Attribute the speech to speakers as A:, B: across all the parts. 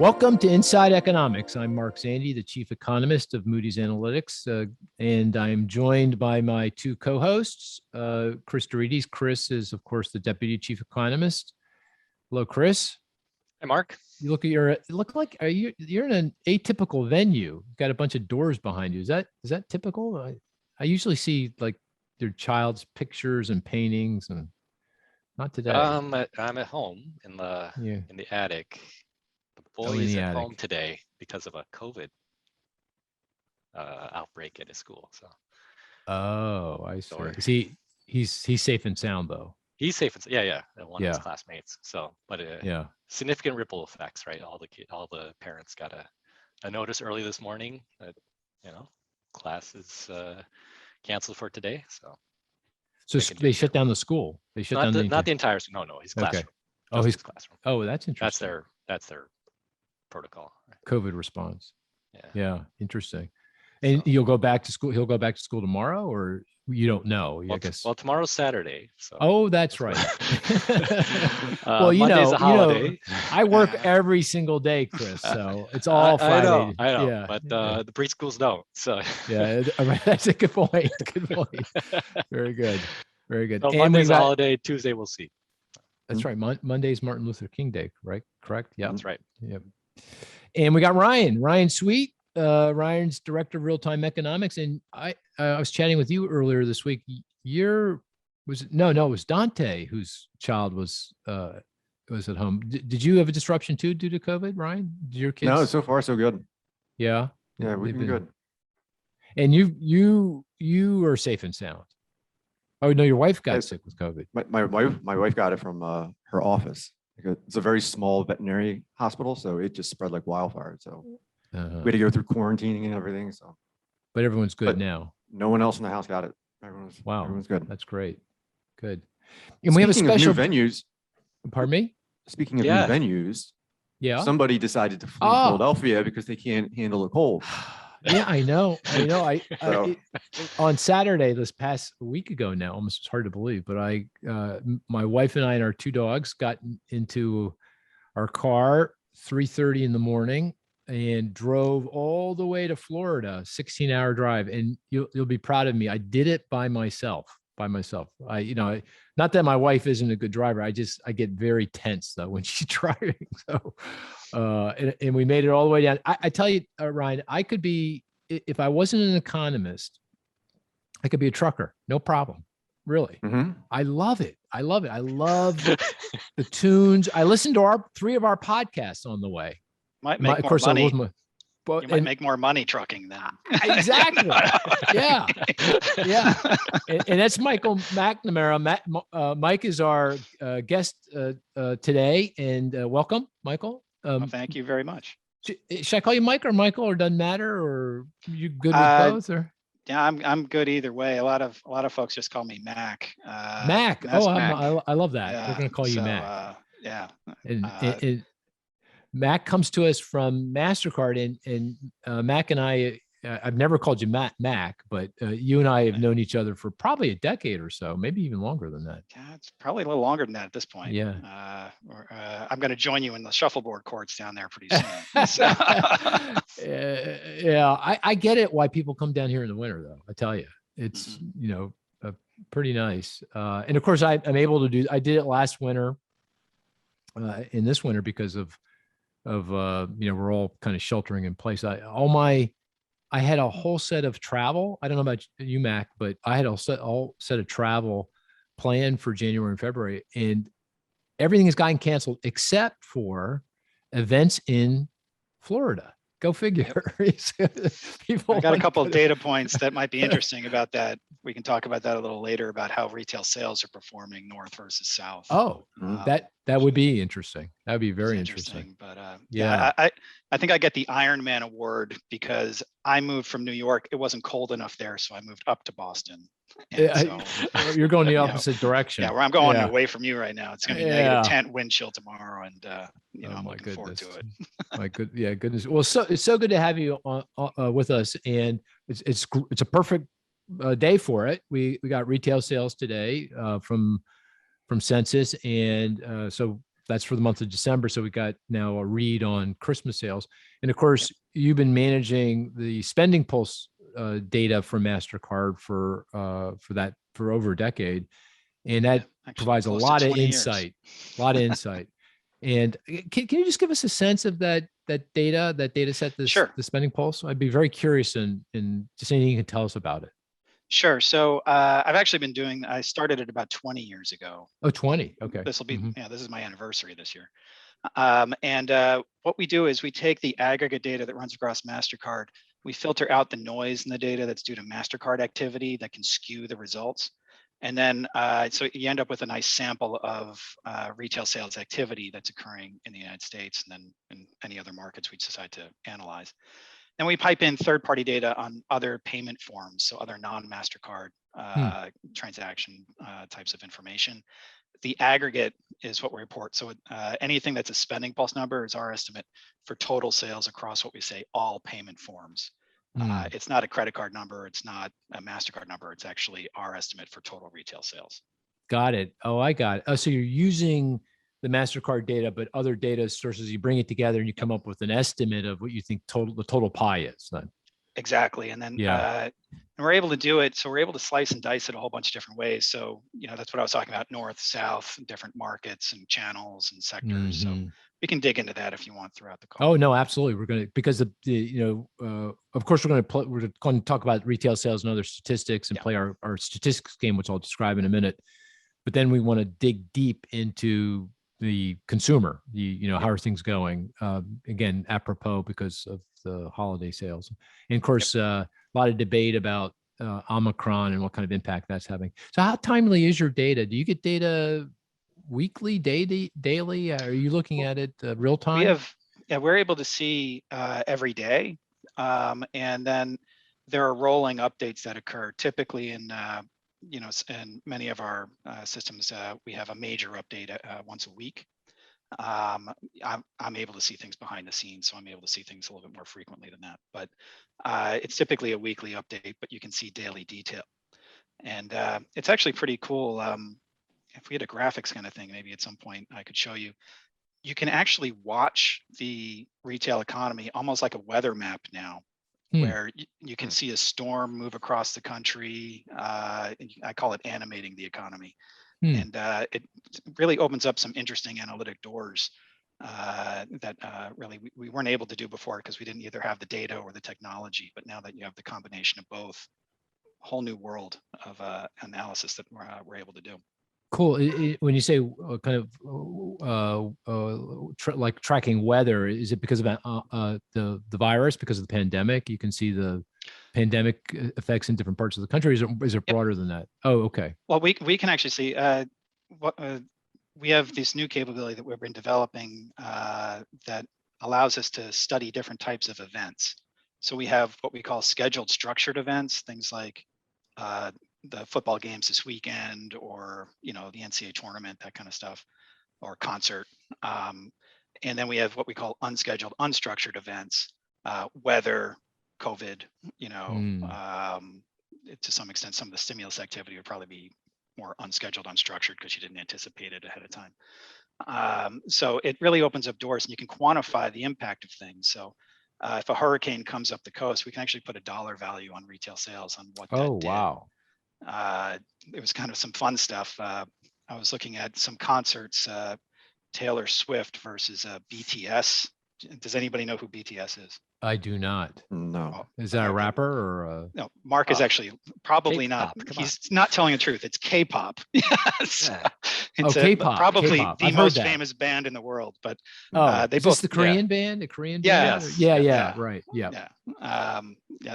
A: Welcome to Inside Economics. I'm Mark Zandi, the chief economist of Moody's Analytics, and I'm joined by my two co-hosts, Cris. Cris is, of course, the deputy chief economist. Hello, Cris.
B: Hey, Mark.
A: You look like you're in an atypical venue. You've got a bunch of doors behind you. Is that typical? I usually see like your child's pictures and paintings, and not today.
B: I'm at home in the attic. The boy is at home today because of a COVID outbreak at his school. So.
A: Oh, I see. Is he's safe and sound though?
B: He's safe and yeah. One of his classmates. So, but significant ripple effects, right? All the parents got a notice early this morning that class is canceled for today. So
A: they shut down the school. They shut down
B: not the entire school. No, his classroom.
A: Okay. Oh, his
B: classroom.
A: Oh, that's interesting.
B: That's their protocol. Right?
A: COVID response. Yeah, interesting. And you'll go back to school. He'll go back to school tomorrow, or you don't know? I guess.
B: Well, tomorrow's Saturday. So.
A: Oh, that's right.
B: Well, Monday's a holiday.
A: I work every single day, Cris. So it's all Friday.
B: I know.
A: Yeah.
B: But the preschools don't. So.
A: Yeah, that's a good point. Good point. Very good. Very good.
B: So Monday's a holiday. Tuesday we'll see.
A: That's right. Monday's Martin Luther King Day, right? Correct. Yeah,
B: that's right.
A: Yep. And we got Ryan Sweet. Ryan's director of real-time economics, and I was chatting with you earlier this week. It was Dante whose child was at home. Did you have a disruption too due to COVID, Ryan? Did your kids?
C: No, so far so good.
A: Yeah,
C: we've been good.
A: And you are safe and sound. Oh no, your wife got sick with COVID.
C: My wife got it from her office. It's a very small veterinary hospital, so it just spread like wildfire. So. We had to go through quarantining and everything. So,
A: but everyone's good now.
C: No one else in the house got it. Everyone's good.
A: That's great. Good. And
C: speaking
A: we have a special
C: of new venues.
A: Pardon me?
C: Speaking of new venues, somebody decided to flee Philadelphia because they can't handle the cold.
A: Yeah, I know. On Saturday, this past week ago now, almost it's hard to believe, but my wife and I and our two dogs got into our car 3:30 in the morning and drove all the way to Florida, 16-hour drive. And you'll be proud of me. I did it by myself. Not that my wife isn't a good driver. I get very tense though when she's driving. So, and we made it all the way down. I tell you, Ryan, I could be, if I wasn't an economist, I could be a trucker. No problem. Really. Mm-hmm. I love it. I love the tunes. I listened to 3 of our podcasts on the way.
D: Might make more money. You might make more money trucking then.
A: Exactly. Yeah. And that's Michael McNamara. Mike is our guest today, and welcome, Michael.
D: Well, thank you very much.
A: Should I call you Mike or Michael, or doesn't matter, or you good with both? Or
D: yeah, I'm good either way. A lot of folks just call me Mac.
A: Mac.
D: Mac.
A: I love that.
D: Yeah.
A: We're going to call you Mac.
D: Yeah.
A: And Mac comes to us from MasterCard, and Mac and I've never called you Mac, but you and I have known each other for probably a decade or so, maybe even longer than that.
D: Yeah, it's probably a little longer than that at this point.
A: Yeah.
D: I'm going to join you in the shuffleboard courts down there pretty soon. So.
A: Yeah, I get it why people come down here in the winter, though. I tell you, it's pretty nice. And of course, I'm able to I did it last winter, in this winter because of we're all kind of sheltering in place. I had a whole set of travel. I don't know about you, Mac, but I had a whole set of travel planned for January and February, and everything has gotten canceled except for events in Florida. Go figure.
D: I got a couple of data points that might be interesting about that. We can talk about that a little later about how retail sales are performing north versus south.
A: Oh, that would be interesting. That would be very interesting.
D: But I think I get the Iron Man award because I moved from New York. It wasn't cold enough there, so I moved up to Boston.
A: You're going the opposite direction.
D: Yeah, where I'm going away from you right now. It's going to be -10 wind chill tomorrow, and I'm looking forward to it.
A: My goodness. Well, it's so good to have you on, with us, and it's a perfect day for it. We got retail sales today from Census, and so that's for the month of December. So we got now a read on Christmas sales. And of course, you've been managing the spending pulse data from MasterCard for over a decade. And that provides a lot of insight, And can you just give us a sense of that data set, the spending pulse? I'd be very curious in just anything you can tell us about it.
D: Sure. So I've actually I started it about 20 years ago.
A: Oh, 20. Okay.
D: This will be, this is my anniversary this year. And what we do is we take the aggregate data that runs across MasterCard. We filter out the noise in the data that's due to MasterCard activity that can skew the results. And then, so you end up with a nice sample of retail sales activity that's occurring in the United States and then in any other markets we decide to analyze. Then we pipe in third-party data on other payment forms, so other non-MasterCard transaction types of information. The aggregate is what we report. So anything that's a spending pulse number is our estimate for total sales across what we say all payment forms. It's not a credit card number. It's not a MasterCard number. It's actually our estimate for total retail sales.
A: Got it. Oh, I got it. Oh, so you're using the MasterCard data, but other data sources, you bring it together and you come up with an estimate of what you think the total pie is then.
D: Exactly. And then and we're able to do it. So we're able to slice and dice it a whole bunch of different ways. So, that's what I was talking about, north, south, different markets and channels and sectors. So we can dig into that if you want throughout the call.
A: Oh, no, absolutely. We're going to, because of of course, we're going to talk about retail sales and other statistics and play our statistics game, which I'll describe in a minute. But then we want to dig deep into the consumer, how are things going? Again, apropos because of the holiday sales. And of course, a lot of debate about Omicron and what kind of impact that's having. So how timely is your data? Do you get data weekly, daily? Are you looking at it real time?
D: We're able to see every day. And then there are rolling updates that occur typically in many of our systems. We have a major update once a week. I'm able to see things behind the scenes, so I'm able to see things a little bit more frequently than that. But it's typically a weekly update, but you can see daily detail. And it's actually pretty cool. If we had a graphics kind of thing, maybe at some point I could show you. You can actually watch the retail economy almost like a weather map now, where you can see a storm move across the country. I call it animating the economy. And it really opens up some interesting analytic doors that really we weren't able to do before because we didn't either have the data or the technology. But now that you have the combination of both, a whole new world of analysis that we're able to do.
A: Cool. When you say kind of like tracking weather, is it because of the virus, because of the pandemic? You can see the pandemic effects in different parts of the country. Is it broader than that? Oh, okay.
D: Well, we can actually see we have this new capability that we've been developing that allows us to study different types of events. So we have what we call scheduled structured events, things like the football games this weekend, or the NCAA tournament, that kind of stuff, or concert. And then we have what we call unscheduled, unstructured events, weather, COVID. To some extent, some of the stimulus activity would probably be more unscheduled, unstructured, because you didn't anticipate it ahead of time. So it really opens up doors, and you can quantify the impact of things. So if a hurricane comes up the coast, we can actually put a dollar value on retail sales on what that did.
A: Wow.
D: It was kind of some fun stuff. I was looking at some concerts, Taylor Swift versus BTS. Does anybody know who BTS is?
A: I do not.
C: No.
A: Is that a rapper or?
D: No, Mark is actually probably
A: K-pop,
D: not. He's not telling the truth. It's K-pop. Yes. It's
A: K-pop.
D: Probably
A: K-pop.
D: the most famous band in the world. But they
A: is
D: both
A: this the Korean band? The Korean
D: band?
A: Yeah. Right. Yeah.
D: Yeah.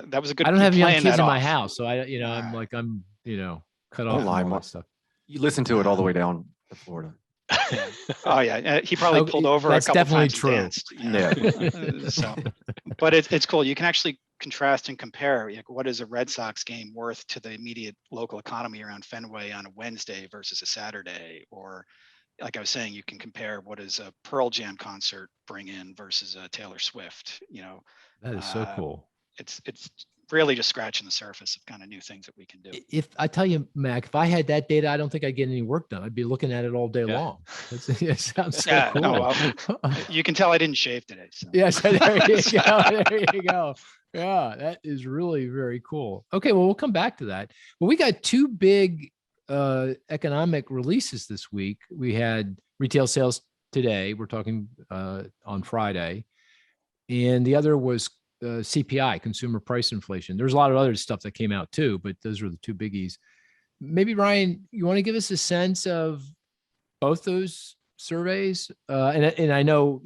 D: That was a good.
A: I don't have young kids in my house, so I'm cut off from all that stuff.
C: You listen to it all the way down to Florida.
D: Oh yeah, he probably pulled over a couple times.
A: True.
D: Danced, so, but it's cool. You can actually contrast and compare. Like, what is a Red Sox game worth to the immediate local economy around Fenway on a Wednesday versus a Saturday? Or, like I was saying, you can compare what does a Pearl Jam concert bring in versus a Taylor Swift.
A: That is so cool.
D: It's really just scratching the surface of kind of new things that we can do.
A: If I tell you, Mac, if I had that data, I don't think I'd get any work done. I'd be looking at it all day long. It sounds so cool.
D: No, well, you can tell I didn't shave today. So.
A: Yes, there you go. There you go. Yeah, that is really very cool. Okay, well, we'll come back to that. Well, we got two big economic releases this week. We had retail sales today. We're talking on Friday. And the other was CPI, consumer price inflation. There's a lot of other stuff that came out too, but those are the two biggies. Maybe Ryan, you want to give us a sense of both those surveys? And I know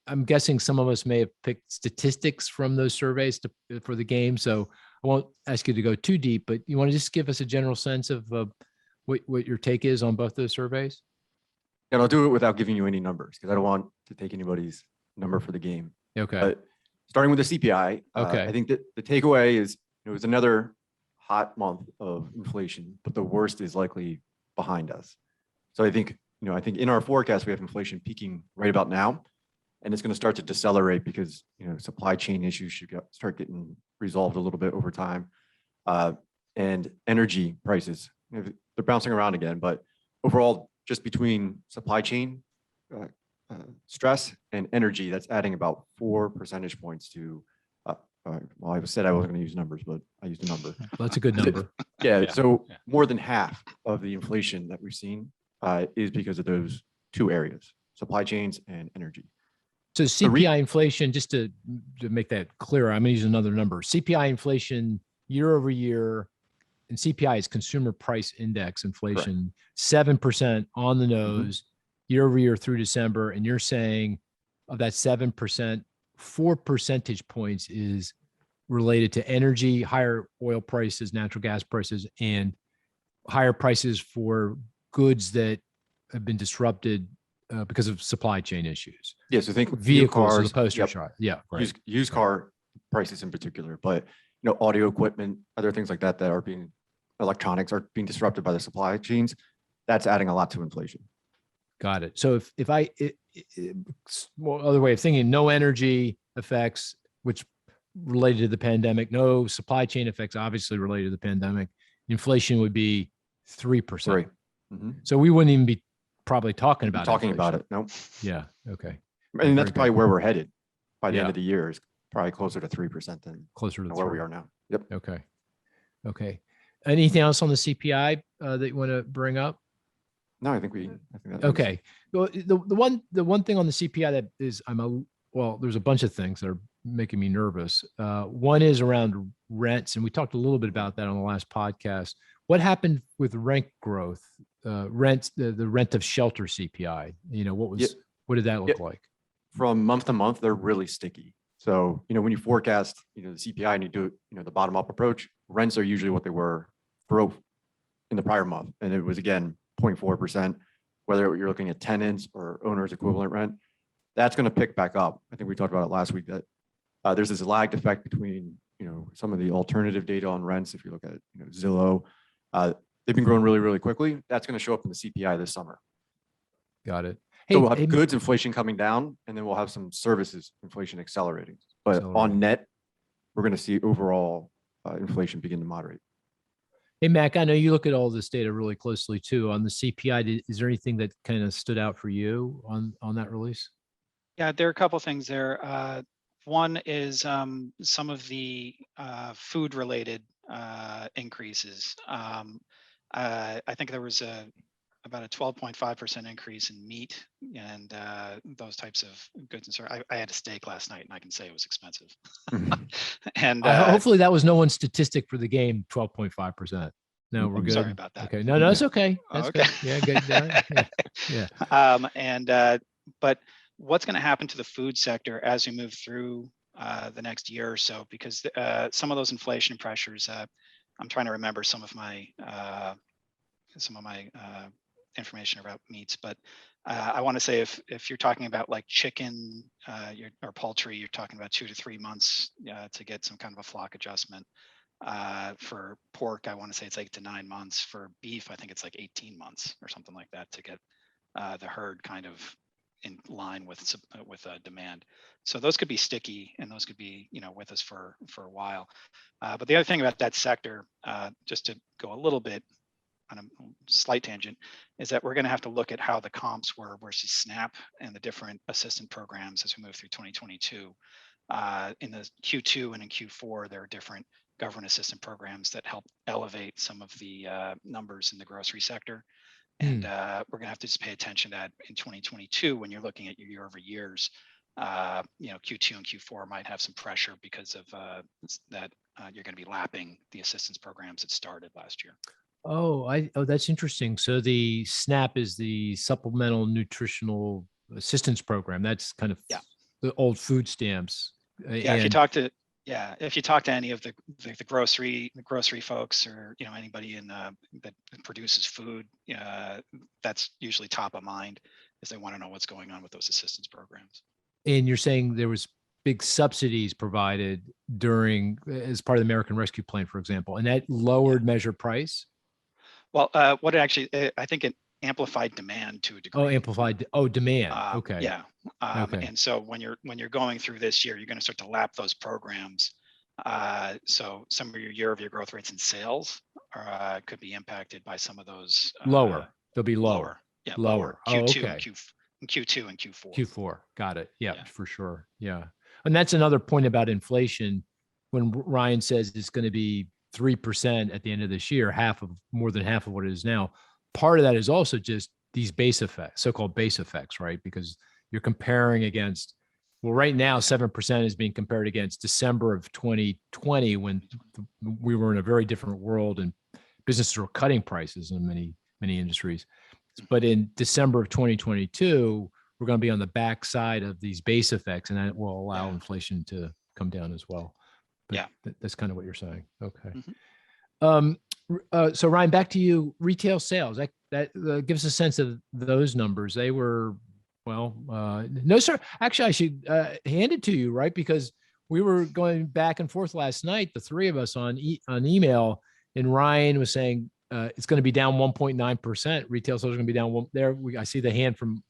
A: I'm guessing some of us may have picked statistics from those surveys for the game. So I won't ask you to go too deep, but you want to just give us a general sense of what your take is on both those surveys?
C: And I'll do it without giving you any numbers because I don't want to take anybody's number for the game.
A: Okay.
C: But starting with the CPI,
A: okay.
C: I think that the takeaway is it was another hot month of inflation, but the worst is likely behind us. So I think in our forecast, we have inflation peaking right about now, and it's going to start to decelerate because, supply chain issues should start getting resolved a little bit over time. And energy prices, they're bouncing around again, but overall, just between supply chain stress and energy, that's adding about 4 percentage points to, well, I said I wasn't going to use numbers, but I used a number.
A: That's a good number.
C: Yeah. So more than half of the inflation that we've seen is because of those two areas, supply chains and energy.
A: So CPI inflation, just to make that clearer, I'm going to use another number. CPI inflation year over year, and CPI is consumer price index inflation, 7% on the nose year over year through December. And you're saying of that 7%, 4 percentage points is related to energy, higher oil prices, natural gas prices, and higher prices for goods that have been disrupted because of supply chain issues.
C: Yes, I think
A: vehicles are the poster child. Yeah, right.
C: Used car prices in particular, but audio equipment, other things like that that are electronics are being disrupted by the supply chains. That's adding a lot to inflation.
A: Got it. So other way of thinking, no energy effects, which related to the pandemic, no supply chain effects, obviously related to the pandemic, inflation would be 3%. So we wouldn't even be probably talking about
C: it. No.
A: Yeah. Okay.
C: And that's probably where we're headed by the end of the year, is probably closer to 3% than
A: closer to
C: where we are now. Yep.
A: Okay. Anything else on the CPI that you want to bring up?
C: No, I think that
A: okay. Well, the one thing on the CPI that is there's a bunch of things that are making me nervous. One is around rents, and we talked a little bit about that on the last podcast. What happened with rent growth? Rent, the rent of shelter CPI. What did that look like?
C: From month to month, they're really sticky. So when you forecast the CPI and you do the bottom up approach, rents are usually what they were in the prior month, and it was again 0.4%. Whether you're looking at tenants or owners equivalent rent, that's going to pick back up. I think we talked about it last week that there's this lagged effect between some of the alternative data on rents. If you look at Zillow, they've been growing really, really quickly. That's going to show up in the CPI this summer.
A: Got it.
C: So we'll have goods inflation coming down, and then we'll have some services inflation accelerating. But on net, we're going to see overall inflation begin to moderate.
A: Hey, Mac, I know you look at all this data really closely too. On the CPI, is there anything that kind of stood out for you on that release?
D: Yeah, there are a couple of things there. One is some of the food-related increases. I think there was about a 12.5% increase in meat and those types of goods and services. I had a steak last night, and I can say it was expensive. And
A: hopefully that was no one's statistic for the game. 12.5%. No, we're good.
D: Sorry about that.
A: Okay, no, it's okay. That's okay. Good. Yeah.
D: But what's going to happen to the food sector as we move through the next year or so? Because some of those inflation pressures, I'm trying to remember some of my information about meats, but I want to say if you're talking about like chicken or poultry, you're talking about 2 to 3 months to get some kind of a flock adjustment. For pork, I want to say it's 8 to 9 months. For beef, I think it's like 18 months or something like that to get the herd kind of in line with demand. So those could be sticky, and those could be with us for a while. But the other thing about that sector, just to go a little bit on a slight tangent, is that we're going to have to look at how the comps were versus SNAP and the different assistance programs as we move through 2022. In the Q2 and in Q4, there are different government assistance programs that help elevate some of the numbers in the grocery sector. And we're going to have to just pay attention to that in 2022 when you're looking at your year over years. Q2 and Q4 might have some pressure because of that. You're going to be lapping the assistance programs that started last year.
A: Oh, that's interesting. So the SNAP is the Supplemental Nutritional Assistance Program. That's kind of the old food stamps.
D: Yeah, if you talk to any of the grocery folks, or anybody that produces food, that's usually top of mind, as they want to know what's going on with those assistance programs. And
A: you're saying there was big subsidies provided as part of the American Rescue Plan, for example, and that lowered measure price?
D: Well, what it actually, I think it amplified demand to a degree.
A: Demand. Okay.
D: Yeah. Okay. And so when you're going through this year, you're going to start to lap those programs. So some of your year-over-year growth rates in sales could be impacted by some of those.
A: Lower. They'll be lower.
D: Yeah.
A: Lower.
D: Q2 and Q2 and Q4.
A: Q4. Got it. Yeah, for sure. Yeah. And that's another point about inflation. When Ryan says it's going to be 3% at the end of this year, more than half of what it is now. Part of that is also just these base effects, so-called base effects, right? Because you're comparing against, right now, 7% is being compared against December of 2020, when we were in a very different world and businesses were cutting prices in many industries. But in December of 2022, we're going to be on the backside of these base effects, and that will allow inflation to come down as well. But that's kind of what you're saying. Okay. So Ryan, back to you. Retail sales, that gives a sense of those numbers. They were, no, sir. Actually, I should hand it to you, right? Because we were going back and forth last night, the three of us on email, and Ryan was saying it's going to be down 1.9%. Retail sales are going to be down there. I see the hand from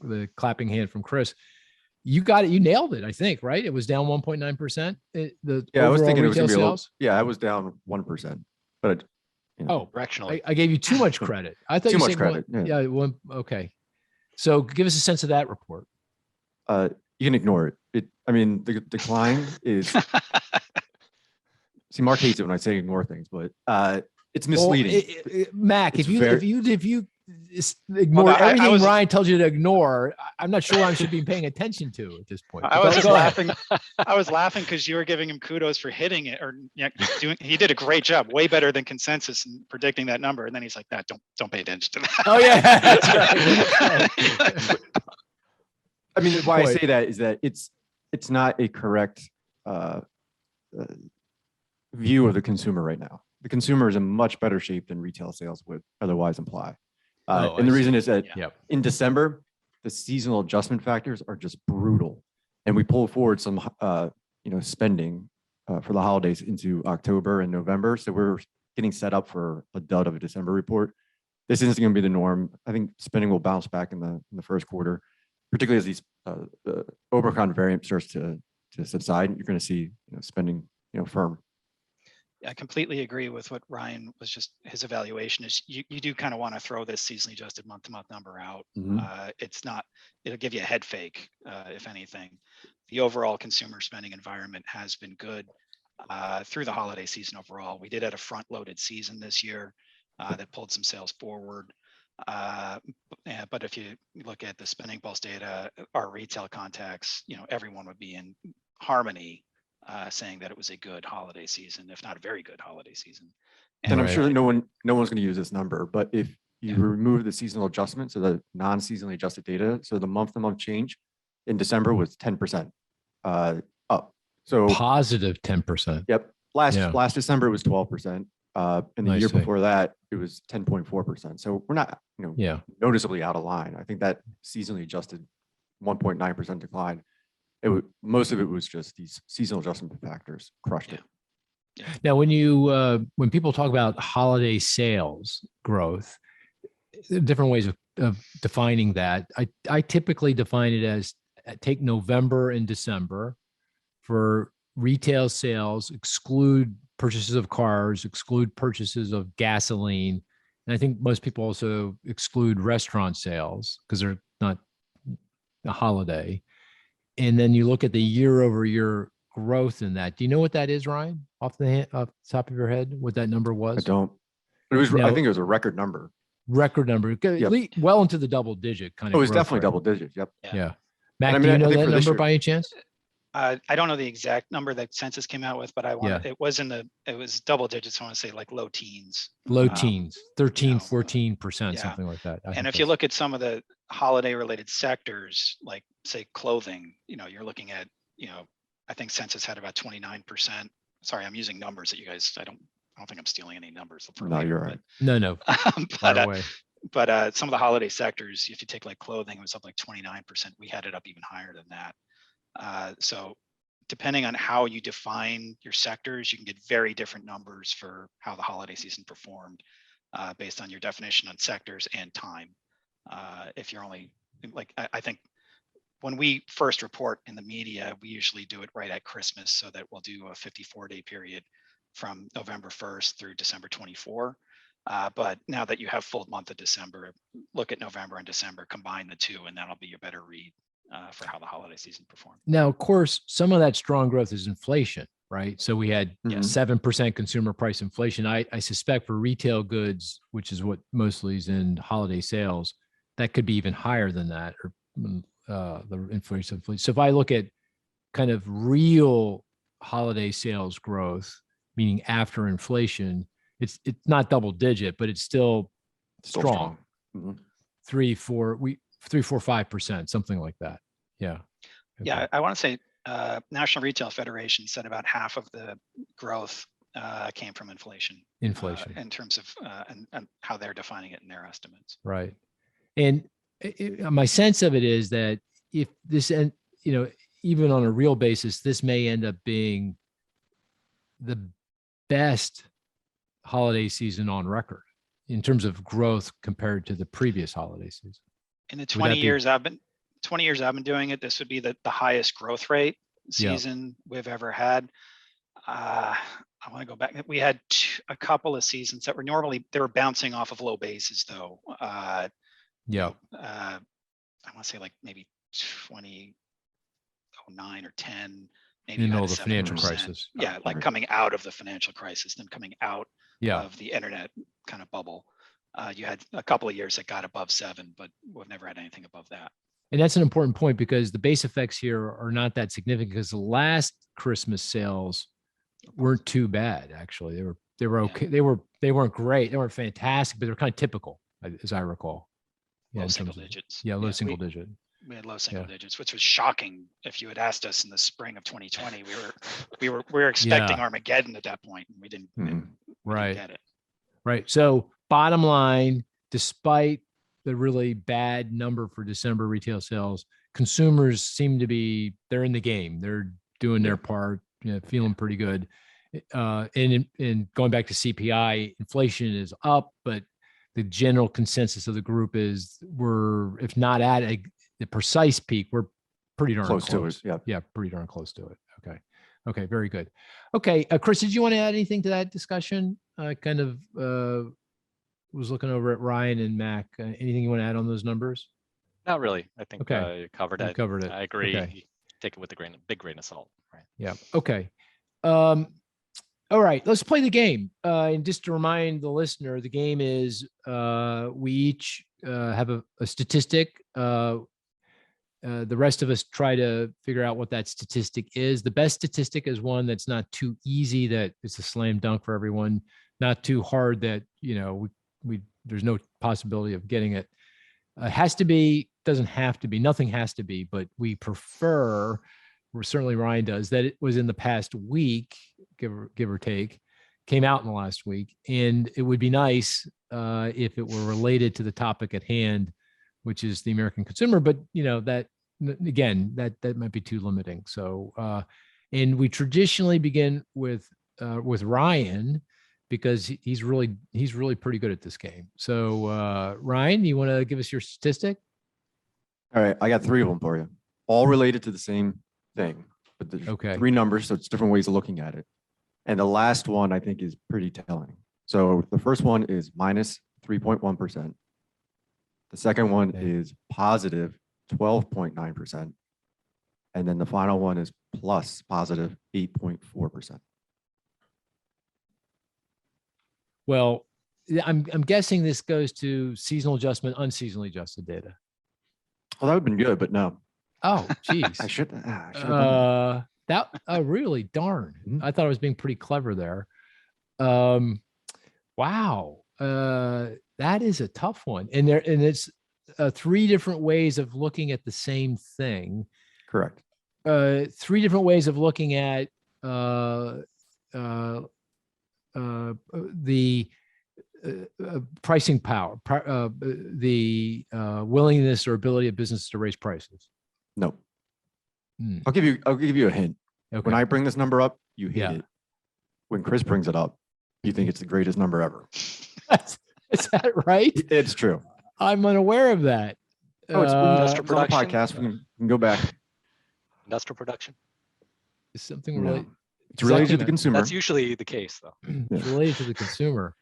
A: the clapping hand from Cris. You got it. You nailed it, I think, right? It was down 1.9%.
C: I was thinking it was going to be I was down 1%, but
B: directionally.
A: I gave you too much credit. I thought
C: too much credit.
A: Okay. So give us a sense of that report.
C: You can ignore it. The decline is. See, Mark hates it when I say ignore things, but it's misleading.
A: Mac, if you ignore everything Ryan tells you to ignore, I'm not sure I should be paying attention to at this point.
D: I was just laughing. I was laughing because you were giving him kudos for hitting it, or he did a great job, way better than consensus in predicting that number. And then he's like, "Nah, don't pay attention to that."
A: Oh yeah, that's right.
C: Why I say that is that it's not a correct view of the consumer right now. The consumer is in much better shape than retail sales would otherwise imply. And the reason is that in December, the seasonal adjustment factors are just brutal. And we pull forward some, spending for the holidays into October and November. So we're getting set up for a dud of a December report. This isn't going to be the norm. I think spending will bounce back in the first quarter, particularly as the Omicron variant starts to subside. You're going to see spending firm.
D: I completely agree with what Ryan was his evaluation is. You do kind of want to throw this seasonally adjusted month-to-month number out. It'll give you a head fake, if anything. The overall consumer spending environment has been good through the holiday season overall. We did have a front-loaded season this year that pulled some sales forward. But if you look at the spending pulse data, our retail contacts, everyone would be in harmony, saying that it was a good holiday season, if not a very good holiday season.
C: And I'm sure no one's going to use this number, but if you remove the seasonal adjustment, so the non-seasonally adjusted data, so the month-to-month change in December was 10% up. So
A: positive 10%.
C: Yep. Last December it was 12%. And the year before that, it was 10.4%. So we're not, noticeably out of line. I think that seasonally adjusted 1.9% decline. Most of it was just these seasonal adjustment factors crushed it.
A: Now, when when people talk about holiday sales growth, there are different ways of of defining that. I typically define it as take November and December for retail sales, exclude purchases of cars, exclude purchases of gasoline. And I think most people also exclude restaurant sales because they're not a holiday. And then you look at the year over year growth in that. Do you know what that is, Ryan? Off the top of your head, what that number was?
C: I don't. It was. I think it was a record number.
A: Record number, yep. Well into the double digit kind of.
C: It was definitely double digit. Yep.
A: Yeah. Mac, do you know that number by any chance?
D: I don't know the exact number that census came out with, but it was double digits. I want to say like low teens.
A: Low teens, 13, 14%, something like that.
D: And if you look at some of the holiday related sectors, like say clothing, you're looking at, I think census had about 29%. Sorry, I'm using numbers that you guys, I don't think I'm stealing any numbers.
C: No, you're right.
A: No.
D: But some of the holiday sectors, if you take like clothing, it was up like 29%. We had it up even higher than that. So depending on how you define your sectors, you can get very different numbers for how the holiday season performed based on your definition on sectors and time. If you're only like, I think when we first report in the media, we usually do it right at Christmas so that we'll do a 54-day period from November 1st through December 24. But now that you have full month of December, look at November and December, combine the two, and that'll be a better read for how the holiday season performed.
A: Now, of course, some of that strong growth is inflation, right? So we had 7% consumer price inflation. I suspect for retail goods, which is what mostly is in holiday sales, that could be even higher than that, or the inflation. So if I look at kind of real holiday sales growth, meaning after inflation, it's not double digit, but it's still strong. 3, 4, 5%, something like that. Yeah.
D: Okay. Yeah, I want to say National Retail Federation said about half of the growth came from inflation. In terms of and how they're defining it in their estimates.
A: Right. And my sense of it is that if this, even on a real basis, this may end up being the best holiday season on record in terms of growth compared to the previous holiday season.
D: In the 20 years I've been doing it, this would be the highest growth rate season we've ever had. I want to go back. We had a couple of seasons that were they were bouncing off of low bases though. I want to say like maybe 2009 or 10, maybe
A: the financial crisis.
D: Yeah, like coming out of the financial crisis, then coming out of the internet kind of bubble. You had a couple of years that got above 7, but we've never had anything above that.
A: And that's an important point because the base effects here are not that significant because the last Christmas sales weren't too bad. Actually, they were okay. They weren't great. They weren't fantastic, but they were kind of typical, as I recall.
D: Low single digits.
A: Low single digit.
D: We had low single digits, which was shocking. If you had asked us in the spring of 2020, we were expecting Armageddon at that point, and we didn't get it.
A: Right. So bottom line, despite the really bad number for December retail sales, consumers seem to they're in the game. They're doing their part, feeling pretty good. And going back to CPI, inflation is up, but the general consensus of the group is we're, if not at the precise peak, we're pretty darn close to it. Yeah, pretty darn close to it. Okay, very good. Okay, Cris, did you want to add anything to that discussion? Kind of was looking over at Ryan and Mac. Anything you want to add on those numbers?
B: Not really. I think you covered it.
A: Covered it.
B: I agree. Okay. Take it with a big grain of salt. Right.
A: Yeah. Okay. All right, let's play the game. And just to remind the listener, the game is we each have a statistic. The rest of us try to figure out what that statistic is. The best statistic is one that's not too easy, that it's a slam dunk for everyone, not too hard that, there's no possibility of getting it. Has to be, doesn't have to be, nothing has to be, but we prefer, or certainly Ryan does, that it was in the past week, give or take, came out in the last week. And it would be nice if it were related to the topic at hand, which is the American consumer. But, that, again, that might be too limiting. So, and we traditionally begin with Ryan. because he's really pretty good at this game. So Ryan, you want to give us your statistic?
C: All right, I got 3 of them for you, all related to the same thing, but there's 3 numbers, so it's different ways of looking at it. And the last one I think is pretty telling. So the first one is minus 3.1%. The second one is positive 12.9%. And then the final one is plus positive 8.4%.
A: Well, I'm guessing this goes to seasonal adjustment, unseasonally adjusted data.
C: Well, that would have been good, but no.
A: Oh, geez.
C: I should have done
A: that. Really, darn. I thought I was being pretty clever there. Wow. That is a tough one. And it's 3 different ways of looking at the same thing.
C: Correct.
A: 3 different ways of looking at the pricing power, the willingness or ability of business to raise prices.
C: No. I'll give you a hint. Okay. When I bring this number up, you hate it. When Cris brings it up, you think it's the greatest number ever.
A: Is that right?
C: It's true.
A: I'm unaware of that.
C: Oh, it's industrial production. On the podcast. We can go back.
B: Industrial production.
A: Is something related?
C: It's related to the consumer.
B: That's usually the case, though.
A: It's related to the consumer.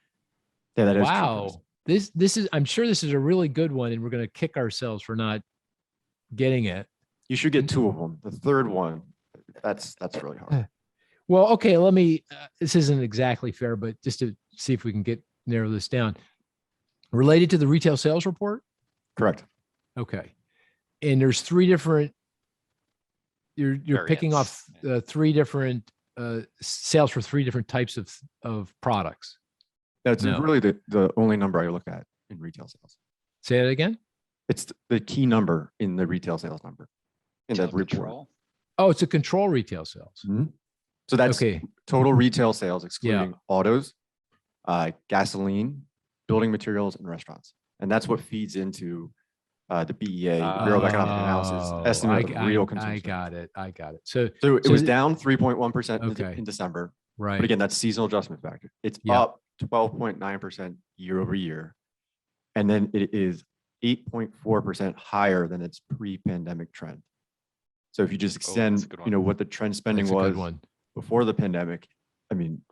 C: Yeah, that is true.
A: Wow. This is. I'm sure this is a really good one, and we're going to kick ourselves for not getting it.
C: You should get 2 of them. The third one, that's really hard.
A: Well, okay. Let me. This isn't exactly fair, but just to see if we can narrow this down. Related to the retail sales report.
C: Correct.
A: Okay. And there's 3 different. You're picking off 3 different sales for 3 different types of products.
C: That's really the only number I look at in retail sales.
A: Say that again.
C: It's the key number in the retail sales number in that report.
A: Oh, it's a control retail sales.
C: Mm-hmm. So that's total retail sales, excluding autos, gasoline, building materials, and restaurants. And that's what feeds into the BEA, the Bureau of Economic Analysis estimate of real consumption.
A: I got it. So
C: it was down 3.1% in December.
A: Right.
C: But again, that's seasonal adjustment factor. It's up 12.9% year over year. And then it is 8.4% higher than its pre-pandemic trend. So if you just extend, what the trend spending was before the pandemic, I mean,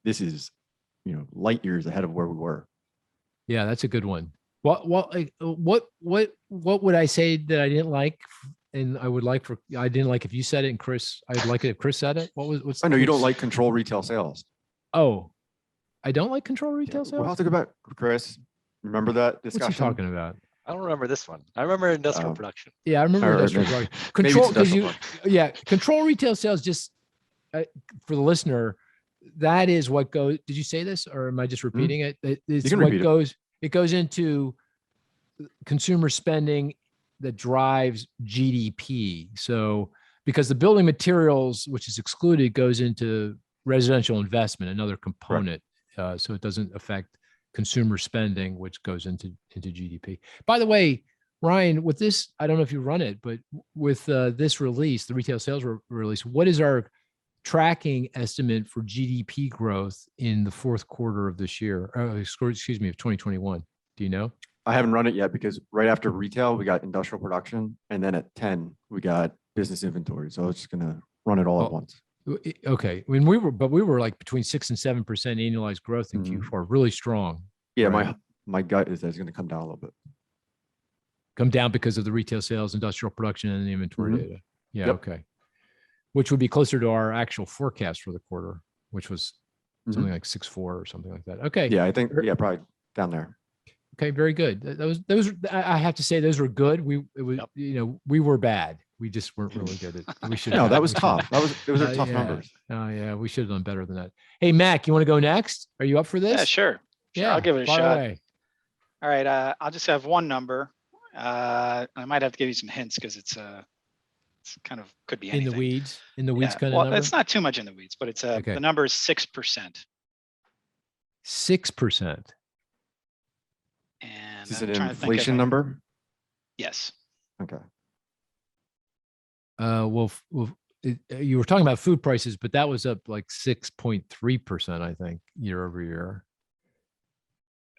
C: this is, light years ahead of where we were.
A: Yeah, that's a good one. What would I say that I didn't like, and I didn't like if you said it and Cris, I'd like it if Cris said it.
C: I know you don't like control retail sales.
A: Oh, I don't like control retail sales.
C: We'll have to go back, Cris. Remember that discussion?
A: What's he talking about?
B: I don't remember this one. I remember industrial production.
A: Yeah, I remember industrial production. Control retail sales. Just for the listener, that is what goes. Did you say this, or am I just repeating it? It's what goes. It goes into consumer spending that drives GDP. So because the building materials, which is excluded, goes into residential investment, another component. So it doesn't affect consumer spending, which goes into GDP. By the way, Ryan, with this, I don't know if you run it, but with this release, the retail sales release, what is our tracking estimate for GDP growth in the 4th quarter of this year? Of 2021. Do you know?
C: I haven't run it yet because right after retail, we got industrial production. And then at 10, we got business inventory. So I was just going to run it all at once.
A: Okay. When we were like between 6 and 7% annualized growth in Q4, really strong.
C: Yeah. Right? My gut is that it's going to come down a little bit.
A: Come down because of the retail sales, industrial production, and the inventory data. Yeah. Yep. Okay. Which would be closer to our actual forecast for the quarter, which was something like 6.4 or something like that. Okay.
C: Yeah, I think probably down there.
A: Okay, very good. Those I have to say those were good. We were bad. We just weren't really good at. We should.
C: No, that was tough. Those are tough numbers.
A: Oh yeah, we should have done better than that. Hey Mac, you want to go next? Are you up for this?
D: Yeah, sure.
A: Yeah,
D: I'll give it a shot.
A: Away.
D: All right, I'll just have one number. I might have to give you some hints because it's kind of could be anything.
A: In the weeds kind of number?
D: It's not too much in the weeds, but it's the number is 6%.
A: 6%.
D: And
C: is it an inflation number?
D: Yes.
C: Okay.
A: Well, you were talking about food prices, but that was up like 6.3%, I think, year over year.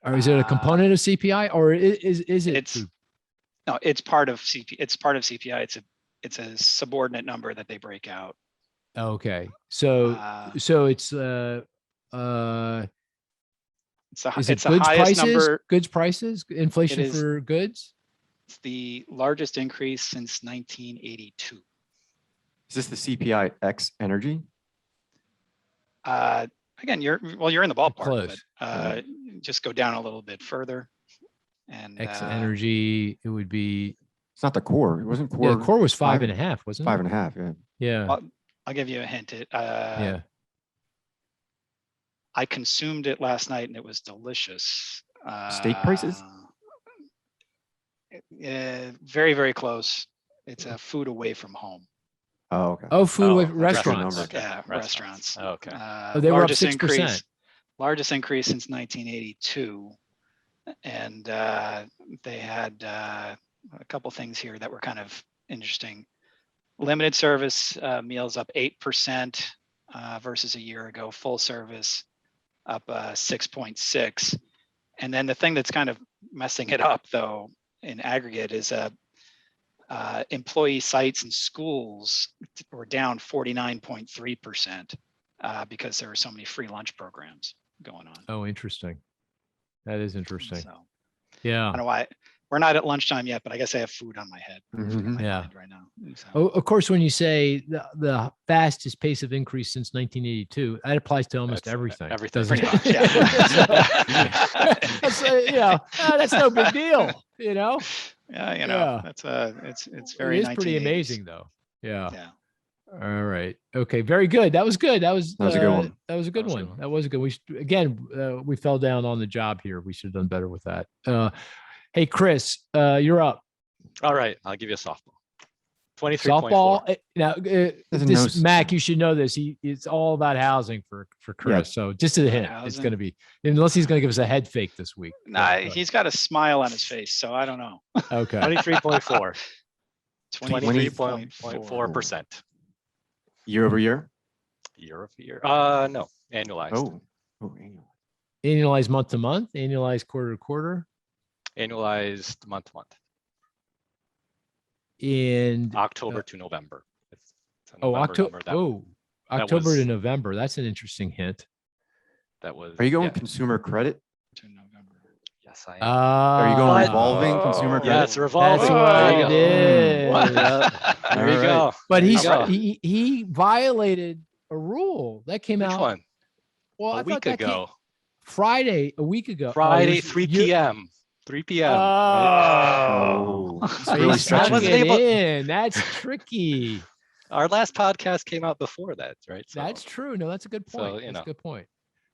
A: Or is it a component of CPI, or is it?
D: No, it's part of CPI. It's part of CPI. It's a subordinate number that they break out.
A: Okay, so it's
D: it's the highest number.
A: Goods prices, inflation for goods.
D: It's the largest increase since 1982.
C: Is this the CPI X energy?
D: Again, you're in the ballpark.
A: Close.
D: But, just go down a little bit further. And
A: X energy, it would be.
C: It's not the core. It wasn't core.
A: Yeah, the core was 5.5, wasn't it?
C: 5.5. Yeah.
A: Yeah.
D: Well, I'll give you a hint.
A: Yeah.
D: I consumed it last night and it was delicious.
C: Steak prices?
D: Very, very close. It's a food away from home.
C: Oh, okay.
A: Oh, food away from
B: restaurants.
A: restaurants.
D: Yeah, restaurants.
B: Oh, okay.
A: They were up 6%.
D: Largest increase since 1982. And they had a couple things here that were kind of interesting. Limited service meals up 8% versus a year ago. Full service up 6.6. And then the thing that's kind of messing it up, though, in aggregate is employee sites and schools were down 49.3% because there were so many free lunch programs going on.
A: Oh, interesting. That is interesting.
D: So,
A: yeah.
D: I don't know why we're not at lunchtime yet, but I guess I have food on my head.
A: Yeah.
D: Right now. So.
A: Oh, of course, when you say the fastest pace of increase since 1982, that applies to almost everything.
B: Everything.
A: Doesn't
B: Pretty
A: it?
B: Yeah.
A: That's no big deal.
D: Yeah, that's it's very.
A: It is pretty amazing, though. Yeah.
D: Yeah.
A: All right. Okay. Very good. That was good. That was
C: a good one.
A: That was a good one. That was a good. We fell down on the job here. We should have done better with that. Hey, Cris, you're up.
B: All right. I'll give you a softball. 23.4.
A: Softball. Now, Mac, you should know this. It's all about housing for Cris. Yeah. So just a hint, it's going to be, unless he's going to give us a head fake this week.
D: Nah, he's got a smile on his face, so I don't know.
A: Okay.
B: 23.4. 23.4%.
C: Year over year?
B: Year over year. No, annualized.
C: Oh, annualized.
A: Annualized month to month, annualized quarter to quarter.
B: Annualized month to month.
A: In
B: October to November.
A: October. October to November. That's an interesting hint.
B: That was.
C: Are you going consumer credit?
D: To November.
B: Yes, I am.
C: Are you going revolving consumer credit?
B: Yeah, it's revolving.
A: That's what it is.
B: There you go.
A: But he violated a rule that came out.
B: Which one?
A: Well,
B: a week ago.
A: Friday, a week ago.
B: Friday, 3 p.m. 3 p.m.
A: Oh,
C: right? Really stretching
A: it in. That's tricky.
B: Our last podcast came out before that, right?
A: So, that's true. No, that's a good point.
B: So,
A: that's a good point.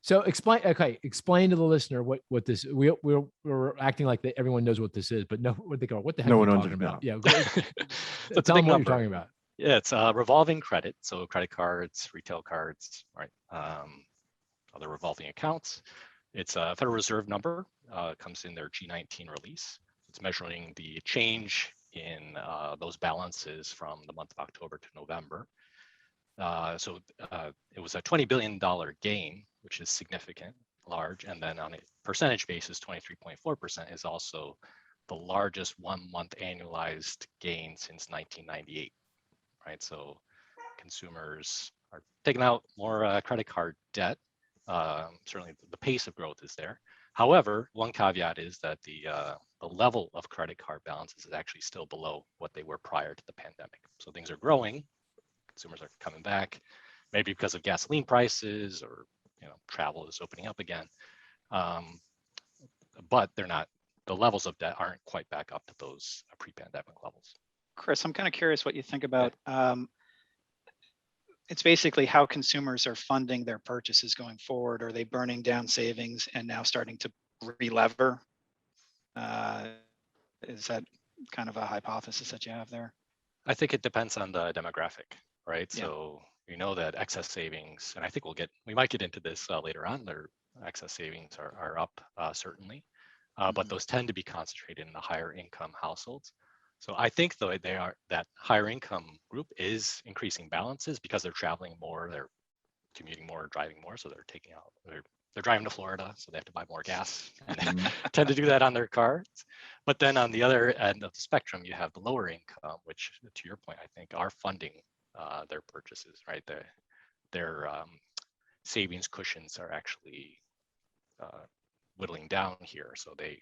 A: So explain to the listener what this. We're acting like everyone knows what this is, but no, what they go. What the heck are you talking about? Yeah,
B: so
A: tell them what you're talking about.
B: Yeah, it's revolving credit. So credit cards, retail cards, right? Other revolving accounts. It's a Federal Reserve number. Comes in their G19 release. It's measuring the change in those balances from the month of October to November. So it was a $20 billion gain, which is significant, large. And then on a percentage basis, 23.4% is also the largest 1 month annualized gain since 1998, right? So consumers are taking out more credit card debt. Certainly the pace of growth is there. However, one caveat is that the level of credit card balances is actually still below what they were prior to the pandemic. So things are growing, consumers are coming back, maybe because of gasoline prices or travel is opening up again. But they're not. The levels of debt aren't quite back up to those pre-pandemic levels.
D: Cris, I'm kind of curious what you think about. It's basically how consumers are funding their purchases going forward. Are they burning down savings and now starting to relever? Is that kind of a hypothesis that you have there?
B: I think it depends on the demographic, right?
D: Yeah.
B: So you know that excess savings, and I think we might get into this later on. Their excess savings are up certainly, but those tend to be concentrated in the higher income households. So I think though that higher income group is increasing balances because they're traveling more, they're commuting more, driving more, so they're driving to Florida, so they have to buy more gas and tend to do that on their cars. But then on the other end of the spectrum, you have the lower income, which, to your point, I think are funding their purchases, right? Their savings cushions are actually whittling down here, so they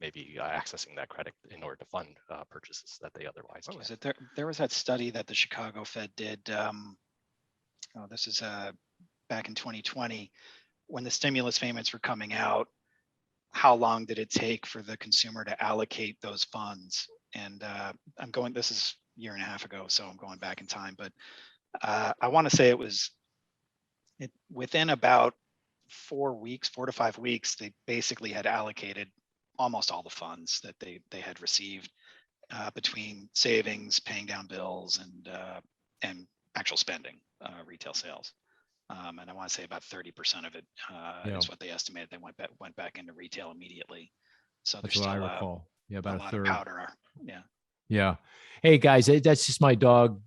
B: maybe accessing that credit in order to fund purchases that they otherwise can't.
D: What was it? There was that study that the Chicago Fed did. This is back in 2020, when the stimulus payments were coming out. How long did it take for the consumer to allocate those funds? And this is a year and a half ago, so I'm going back in time, but I want to say within about 4 to 5 weeks, they basically had allocated almost all the funds that they had received between savings, paying down bills, and actual spending, retail sales. And I want to say about 30% of it is what they estimated. They went back into retail immediately. So
A: that's what I recall. Yeah, about a third.
D: Powder. Yeah.
A: Yeah. Hey guys, that's just my dog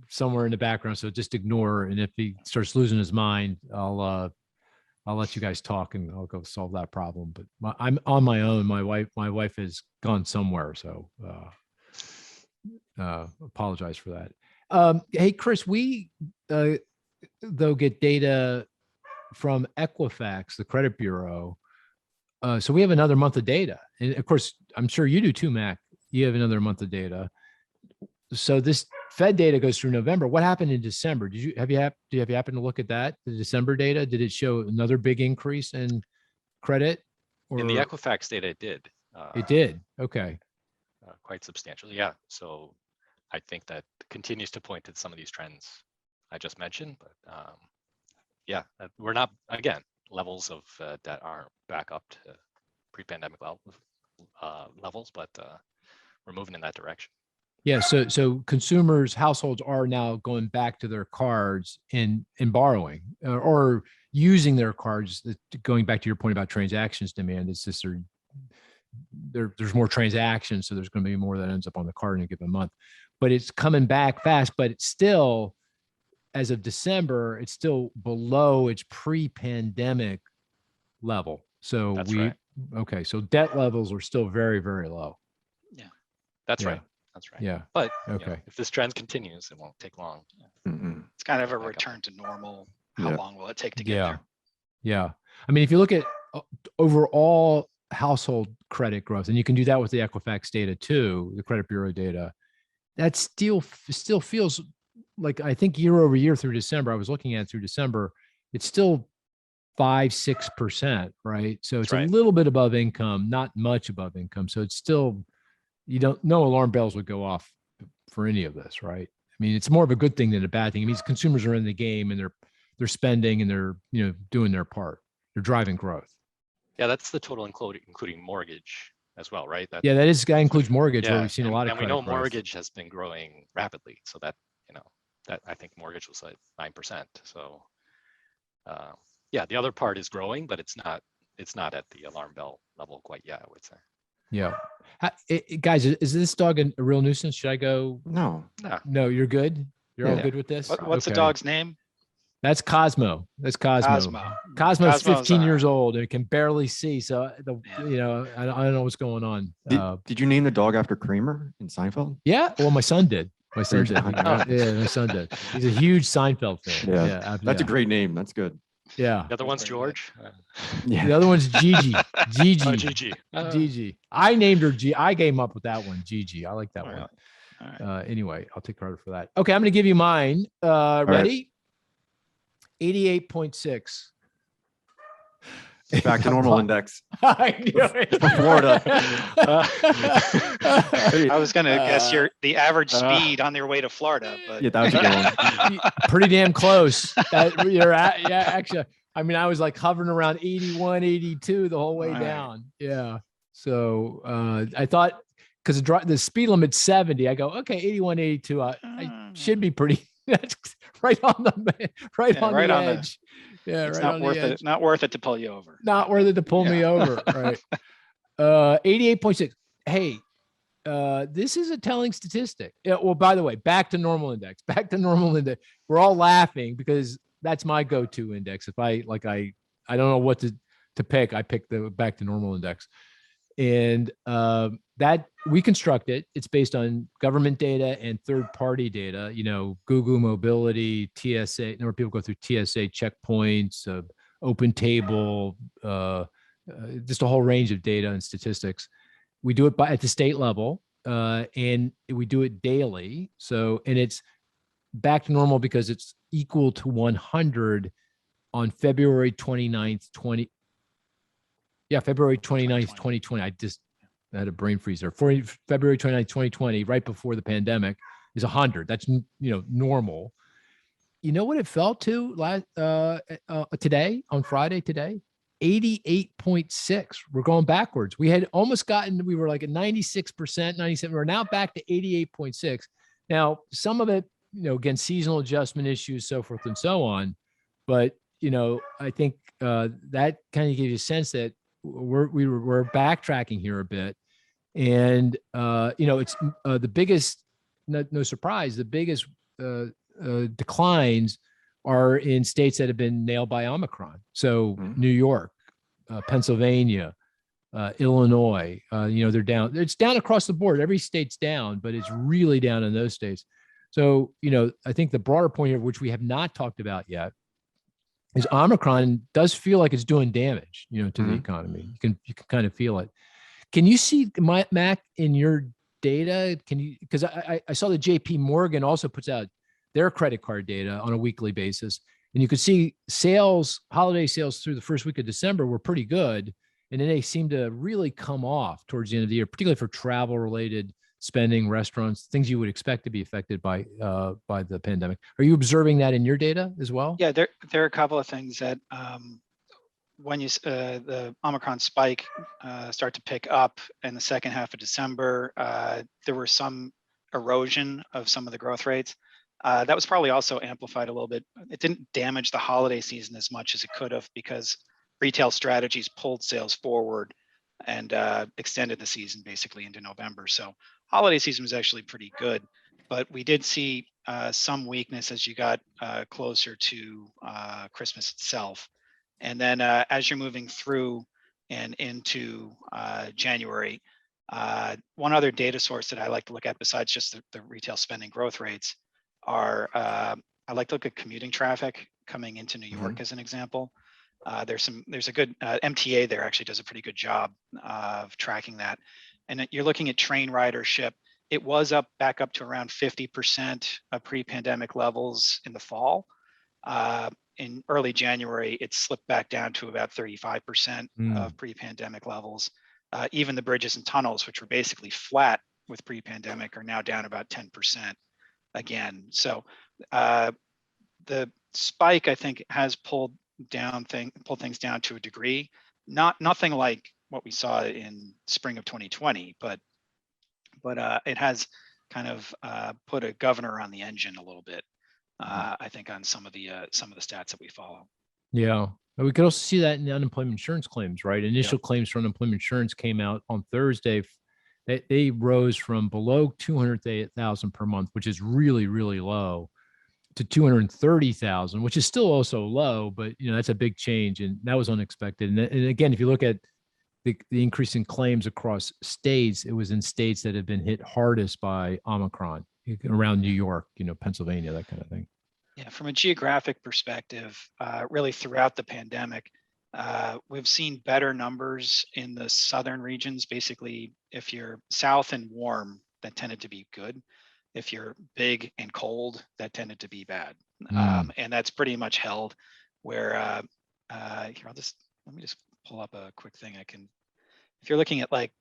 A: somewhere in the background. So just ignore. And if he starts losing his mind, I'll let you guys talk and I'll go solve that problem. But I'm on my own. My wife has gone somewhere. So apologize for that. Hey, Cris, we though get data from Equifax, the credit bureau. So we have another month of data. And of course, I'm sure you do too, Mac. You have another month of data. So this Fed data goes through November. What happened in December? Did you happen to look at that? The December data? Did it show another big increase in credit?
B: In the Equifax data, it did.
A: It did. Okay.
B: Quite substantially, yeah. So I think that continues to point to some of these trends I just mentioned. But yeah, we're not, again, levels of debt aren't back up to pre-pandemic levels, but we're moving in that direction.
A: Yeah, so consumers, households are now going back to their cards and borrowing or using their cards. Going back to your point about transactions demand, it's just there's more transactions, so there's going to be more that ends up on the card in a given month. But it's coming back fast, but it's still, as of December, it's still below its pre-pandemic level. So
B: that's right.
A: Okay, so debt levels are still very, very low.
B: Yeah, that's right. That's right.
A: Yeah.
B: But
A: okay,
B: if this trend continues, it won't take long.
D: It's kind of a return to normal. How long will it take to get there?
A: Yeah. I mean, if you look at overall household credit growth, and you can do that with the Equifax data too, the credit bureau data, that still feels like, I think year over year through December, I was looking at through December, it's still 5-6%, right? So it's a little bit above income, not much above income. So it's still, no alarm bells would go off for any of this, right? I mean, it's more of a good thing than a bad thing. It means consumers are in the game and they're spending and they're doing their part. They're driving growth.
B: Yeah, that's the total including mortgage as well, right?
A: That includes mortgage, where we've seen a lot of.
B: And we know mortgage has been growing rapidly, so that that I think mortgage was like 9%. So yeah, the other part is growing, but it's not at the alarm bell level quite yet, I would say.
A: Yeah. Guys, is this dog a real nuisance? Should I go?
C: No,
A: you're good. You're all good with this.
D: What's the dog's name?
A: That's Cosmo. Cosmo's 15 years old and can barely see. So I don't know what's going on.
C: Did you name the dog after Kramer in Seinfeld?
A: Yeah. Well, my son did. My son did. He's a huge Seinfeld fan.
C: Yeah. That's a great name. That's good.
A: Yeah.
B: The other one's George.
A: Yeah. The other one's Gigi.
B: Gigi.
A: Gigi. I named her G. I came up with that one, Gigi. I like that one.
D: Right.
A: Anyway, I'll take credit for that. Okay, I'm going to give you mine. Ready? 88.6.
C: Back to normal index.
A: I knew it.
C: Florida.
D: I was going to guess the average speed on their way to Florida, but
C: that was a good one.
A: Pretty damn close. Actually, I mean, I was like hovering around 81, 82 the whole way down. Yeah. So I thought, because the speed limit's 70, I go, okay, 81, 82. I should be pretty. That's right on the edge.
D: It's not worth it to pull you over.
A: Not worth it to pull me over. Right. 88.6. Hey, this is a telling statistic. Yeah, well, by the way, back to normal index. We're all laughing because that's my go-to index. If I don't know what to pick, I pick the back to normal index. And that we construct it. It's based on government data and third-party data. Google Mobility, TSA. A number of people go through TSA checkpoints, Open Table, just a whole range of data and statistics. We do it at the state level, and we do it daily. So, and it's back to normal because it's equal to 100 on February 29th, February 29th, 2020. I had a brain freeze there. February 29th, 2020, right before the pandemic, is 100. That's, normal. You know what it fell to today, on Friday today? 88.6. We're going backwards. We had almost we were like at 96%, 97. We're now back to 88.6. Now, some of it, again, seasonal adjustment issues, so forth and so on. But, I think that kind of gives you a sense that we're backtracking here a bit. And, it's the biggest, no surprise, the biggest declines are in states that have been nailed by Omicron. So New York, Pennsylvania, Illinois, they're down. It's down across the board. Every state's down, but it's really down in those states. So, I think the broader point here, which we have not talked about yet, is Omicron does feel like it's doing damage, to the economy. You can kind of feel it. Can you see, Mac, in your data? Because I saw that JP Morgan also puts out their credit card data on a weekly basis. And you could see holiday sales through the first week of December were pretty good. And then they seem to really come off towards the end of the year, particularly for travel related spending, restaurants, things you would expect to be affected by the pandemic. Are you observing that in your data as well?
D: Yeah, there are a couple of things that when the Omicron spike start to pick up in the second half of December, there were some erosion of some of the growth rates. That was probably also amplified a little bit. It didn't damage the holiday season as much as it could have because retail strategies pulled sales forward and extended the season basically into November. So holiday season was actually pretty good, but we did see some weakness as you got closer to Christmas itself. And then as you're moving through and into January, one other data source that I like to look at besides just the retail spending growth rates are I like to look at commuting traffic coming into New York as an example. There's a good MTA there actually does a pretty good job of tracking that. And you're looking at train ridership. It was back up to around 50% of pre-pandemic levels in the fall. In early January, it slipped back down to about 35% of pre-pandemic levels. Even the bridges and tunnels, which were basically flat with pre-pandemic, are now down about 10%. Again, so the spike I think has pulled things down to a degree. Nothing like what we saw in spring of 2020, but it has kind of put a governor on the engine a little bit. I think on some of the stats that we follow.
A: Yeah, we could also see that in the unemployment insurance claims, right? Initial claims for unemployment insurance came out on Thursday. They rose from below 200,000 per month, which is really, really low, to 230,000, which is still also low, but that's a big change, and that was unexpected. And again, if you look at the increase in claims across states, it was in states that have been hit hardest by Omicron, around New York, Pennsylvania, that kind of thing.
D: Yeah, from a geographic perspective, really throughout the pandemic, we've seen better numbers in the southern regions. Basically, if you're south and warm, that tended to be good. If you're big and cold, that tended to be bad. And that's pretty much held where, here, let me just pull up a quick thing. If you're looking at like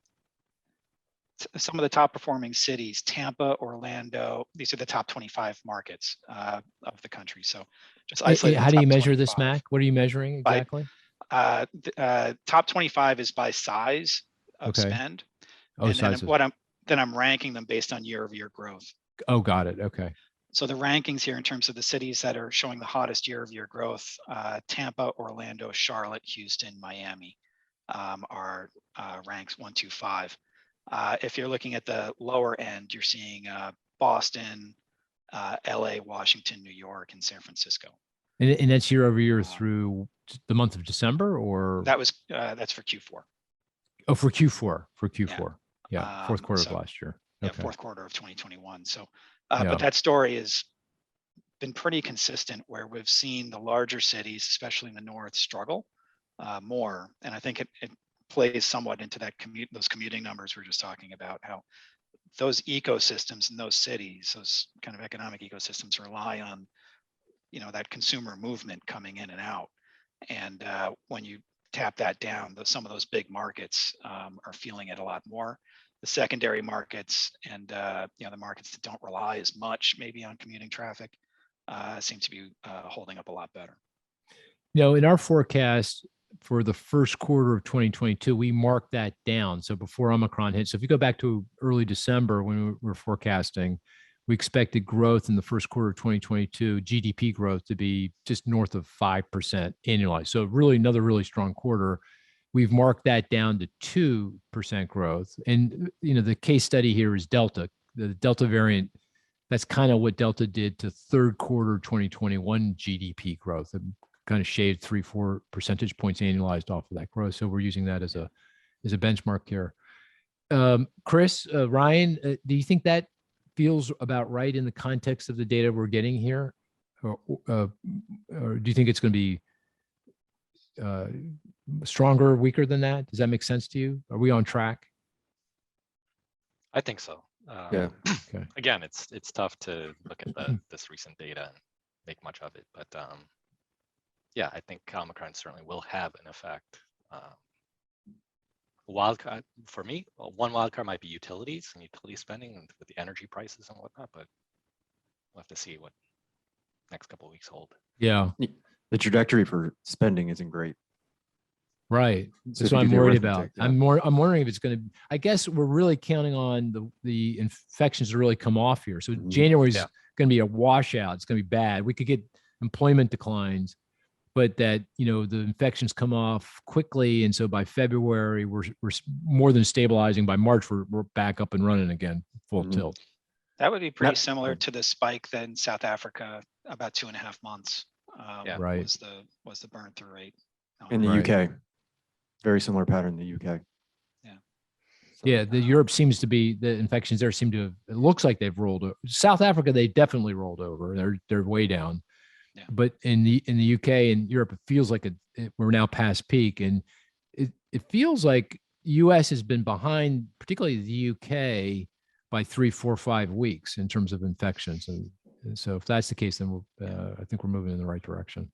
D: some of the top performing cities, Tampa, Orlando, these are the top 25 markets of the country. So just isolate.
A: How do you measure this, Mac? What are you measuring exactly?
D: Top 25 is by size of spend. And then I'm ranking them based on year-over-year growth.
A: Oh, got it. Okay.
D: So the rankings here in terms of the cities that are showing the hottest year-over-year growth, Tampa, Orlando, Charlotte, Houston, Miami are ranks 1, 2, 5. If you're looking at the lower end, you're seeing Boston, LA, Washington, New York, and San Francisco.
A: And that's year over year through the month of December, or
D: that's for Q4.
A: Oh, for Q4. Yeah, fourth quarter of last year.
D: Yeah, fourth quarter of 2021. So, but that story has been pretty consistent, where we've seen the larger cities, especially in the north, struggle more. And I think it plays somewhat into those commuting numbers we're just talking about, how those ecosystems in those cities, those kind of economic ecosystems, rely on, that consumer movement coming in and out. And when you tap that down, some of those big markets are feeling it a lot more. The secondary markets and the markets that don't rely as much maybe on commuting traffic seem to be holding up a lot better.
A: In our forecast for the first quarter of 2022, we marked that down. So before Omicron hit, so if you go back to early December when we were forecasting, we expected growth in the first quarter of 2022, GDP growth, to be just north of 5% annualized. So really another really strong quarter. We've marked that down to 2% growth. And, the case study here is Delta, the Delta variant. That's kind of what Delta did to third quarter 2021 GDP growth. It kind of shaved 3-4 percentage points annualized off of that growth. So we're using that as a benchmark here. Cris, Ryan, do you think that feels about right in the context of the data we're getting here? Or do you think it's going to be stronger, weaker than that? Does that make sense to you? Are we on track?
B: I think so.
C: Yeah.
A: Okay.
B: Again, it's tough to look at this recent data and make much of it, but yeah, I think Omicron certainly will have an effect. Wildcard for me, one wildcard might be utilities and utility spending with the energy prices and whatnot, but we'll have to see what next couple of weeks hold.
A: Yeah.
C: The trajectory for spending isn't great.
A: Right.
C: So
A: That's what I'm worried about. Yeah. I'm wondering if it's going to, I guess we're really counting on the infections to really come off here. So January's going to be a washout. It's going to be bad. We could get employment declines, but that, the infections come off quickly. And so by February, we're more than stabilizing. By March, we're back up and running again, full tilt.
D: That would be pretty similar to the spike that in South Africa, about 2.5 months.
A: Right.
D: Was the burn through rate.
C: In the UK, very similar pattern in the UK.
D: Yeah.
C: So,
A: yeah, the Europe seems to be, the infections there seem to have, it looks like they've rolled over. South Africa, they definitely rolled over. They're way down. Yeah. But in the UK and Europe, it feels like we're now past peak, and it feels like US has been behind, particularly the UK, by 3, 4, 5 weeks in terms of infections. And so if that's the case, then I think we're moving in the right direction.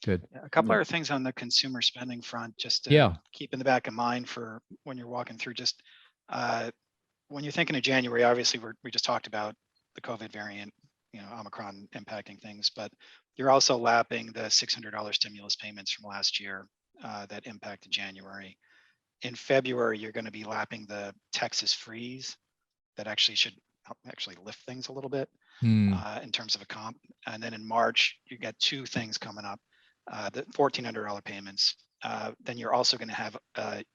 A: Good.
D: A couple other things on the consumer spending front, just to keep in the back of mind for when you're walking through. Just when you're thinking of January, obviously we just talked about the COVID variant, Omicron impacting things, but you're also lapping the $600 stimulus payments from last year that impacted January. In February, you're going to be lapping the Texas freeze that should lift things a little bit in terms of a comp. And then in March, you got two things coming up. The $1,400 payments. Then you're also going to have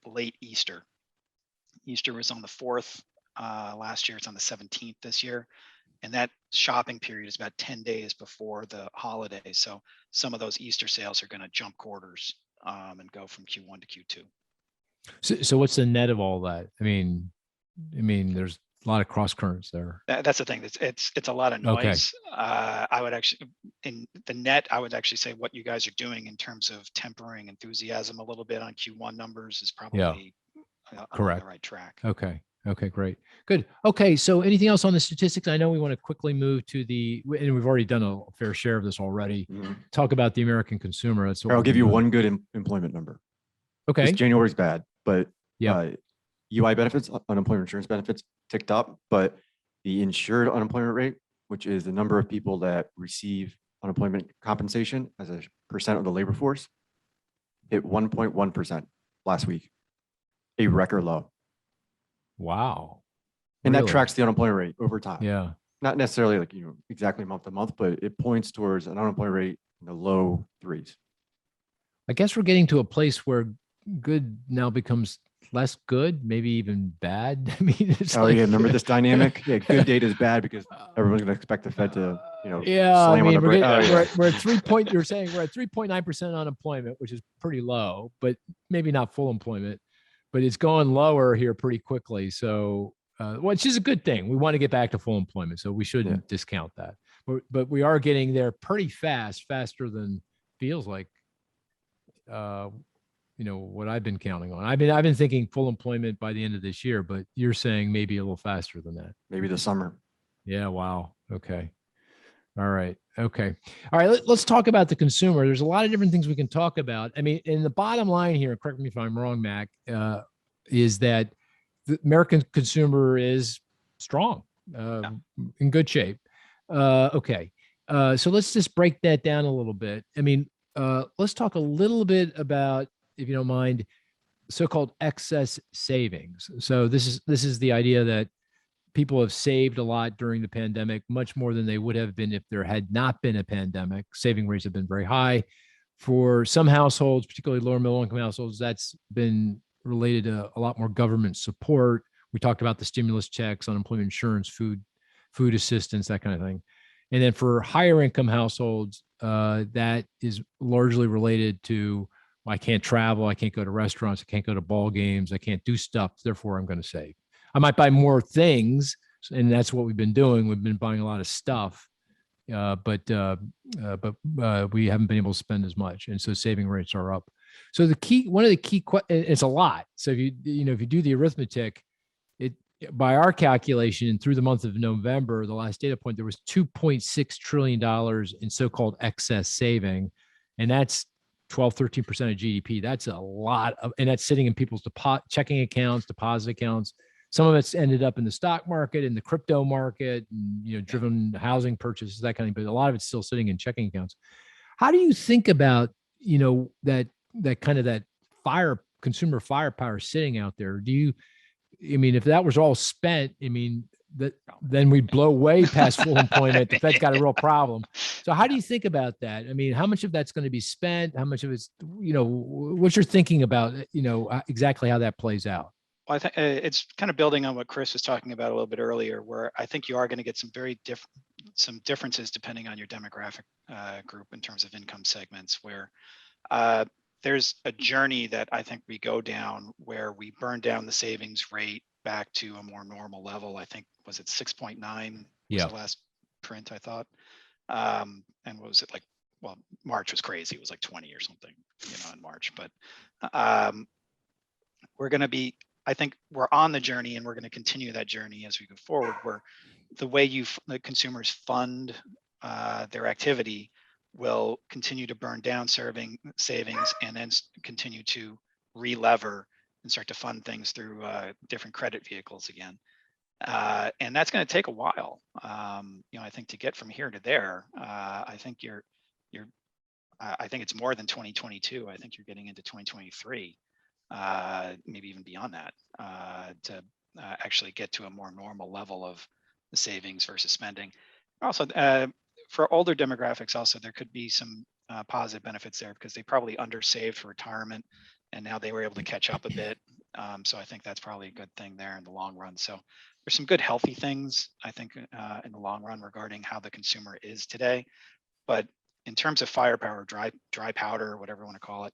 D: late Easter. Easter was on the 4th last year. It's on the 17th this year. And that shopping period is about 10 days before the holiday. So some of those Easter sales are going to jump quarters and go from Q1 to
A: Q2. So what's the net of all that? I mean, there's a lot of cross currents there.
D: That's the thing. It's a lot of noise. Okay. I would actually, in the net, I would actually say what you guys are doing in terms of tempering enthusiasm a little bit on Q1 numbers is probably
A: correct.
D: On the right track.
A: Okay, great. Good. Okay, so anything else on the statistics? I know we want to quickly move to and we've already done a fair share of this already. Talk about the American consumer.
C: I'll give you one good employment number.
A: Okay.
C: January's bad, but UI benefits, unemployment insurance benefits ticked up, but the insured unemployment rate, which is the number of people that receive unemployment compensation as a percent of the labor force, hit 1.1% last week, a record low.
A: Wow.
C: And that tracks the unemployment rate over time.
A: Yeah.
C: Not necessarily exactly month to month, but it points towards an unemployment rate in the low 3s.
A: I guess we're getting to a place where good now becomes less good, maybe even bad. I mean, it's
C: remember this dynamic? Yeah, good data is bad because everyone's going to expect the Fed to,
A: slam
C: on the brake.
A: We're at 3.9% unemployment, which is pretty low, but maybe not full employment, but it's going lower here pretty quickly. So, which is a good thing. We want to get back to full employment, so we shouldn't discount that. But we are getting there pretty fast, faster than feels like. What I've been counting on. I've been thinking full employment by the end of this year, but you're saying maybe a little faster than that.
C: Maybe the summer.
A: Yeah. Wow. Okay. All right. Okay. All right. Let's talk about the consumer. There's a lot of different things we can talk about. I mean, and the bottom line here, correct me if I'm wrong, Mac, is that the American consumer is strong, in good shape. Okay. So let's just break that down a little bit. I mean, let's talk a little bit about, if you don't mind, so-called excess savings. So this is the idea that people have saved a lot during the pandemic, much more than they would have been if there had not been a pandemic. Saving rates have been very high. For some households, particularly lower middle income households, that's been related to a lot more government support. We talked about the stimulus checks, unemployment insurance, food assistance, that kind of thing. And then for higher income households, that is largely related to, I can't travel, I can't go to restaurants, I can't go to ball games, I can't do stuff, therefore I'm going to save. I might buy more things, and that's what we've been doing. We've been buying a lot of stuff, but we haven't been able to spend as much, and so saving rates are up. So one of the key, it's a lot. So if you do the arithmetic, by our calculation, through the month of November, the last data point, there was $2.6 trillion in so-called excess saving, and that's 12-13% of GDP. That's a lot and that's sitting in people's checking accounts, deposit accounts. Some of it's ended up in the stock market, in the crypto market, and, driven housing purchases, that kind of thing. But a lot of it's still sitting in checking accounts. How do you think about, that kind of that consumer firepower sitting out there? If that was all spent, then we'd blow way past full employment. The Fed's got a real problem. So how do you think about that? I mean, how much of that's going to be spent? How much of it's, what you're thinking about, exactly how that plays out?
D: Well, I think it's kind of building on what Cris was talking about a little bit earlier, where I think you are going to get some differences depending on your demographic group in terms of income segments, where there's a journey that I think we go down where we burn down the savings rate back to a more normal level. I think, was it 6.9? Was the last print, I thought. And what was it like? Well, March was crazy. It was like 20 or something, in March. But I think we're on the journey, and we're going to continue that journey as we go forward, where the way the consumers fund their activity will continue to burn down savings and then continue to re-lever and start to fund things through different credit vehicles again. And that's going to take a while. I think to get from here to there, I think I think it's more than 2022. I think you're getting into 2023, maybe even beyond that, to actually get to a more normal level of the savings versus spending. Also, for older demographics, also there could be some positive benefits there, because they probably undersaved for retirement, and now they were able to catch up a bit. So I think that's probably a good thing there in the long run. So there's some good healthy things, I think, in the long run regarding how the consumer is today. But in terms of firepower, dry powder, whatever you want to call it,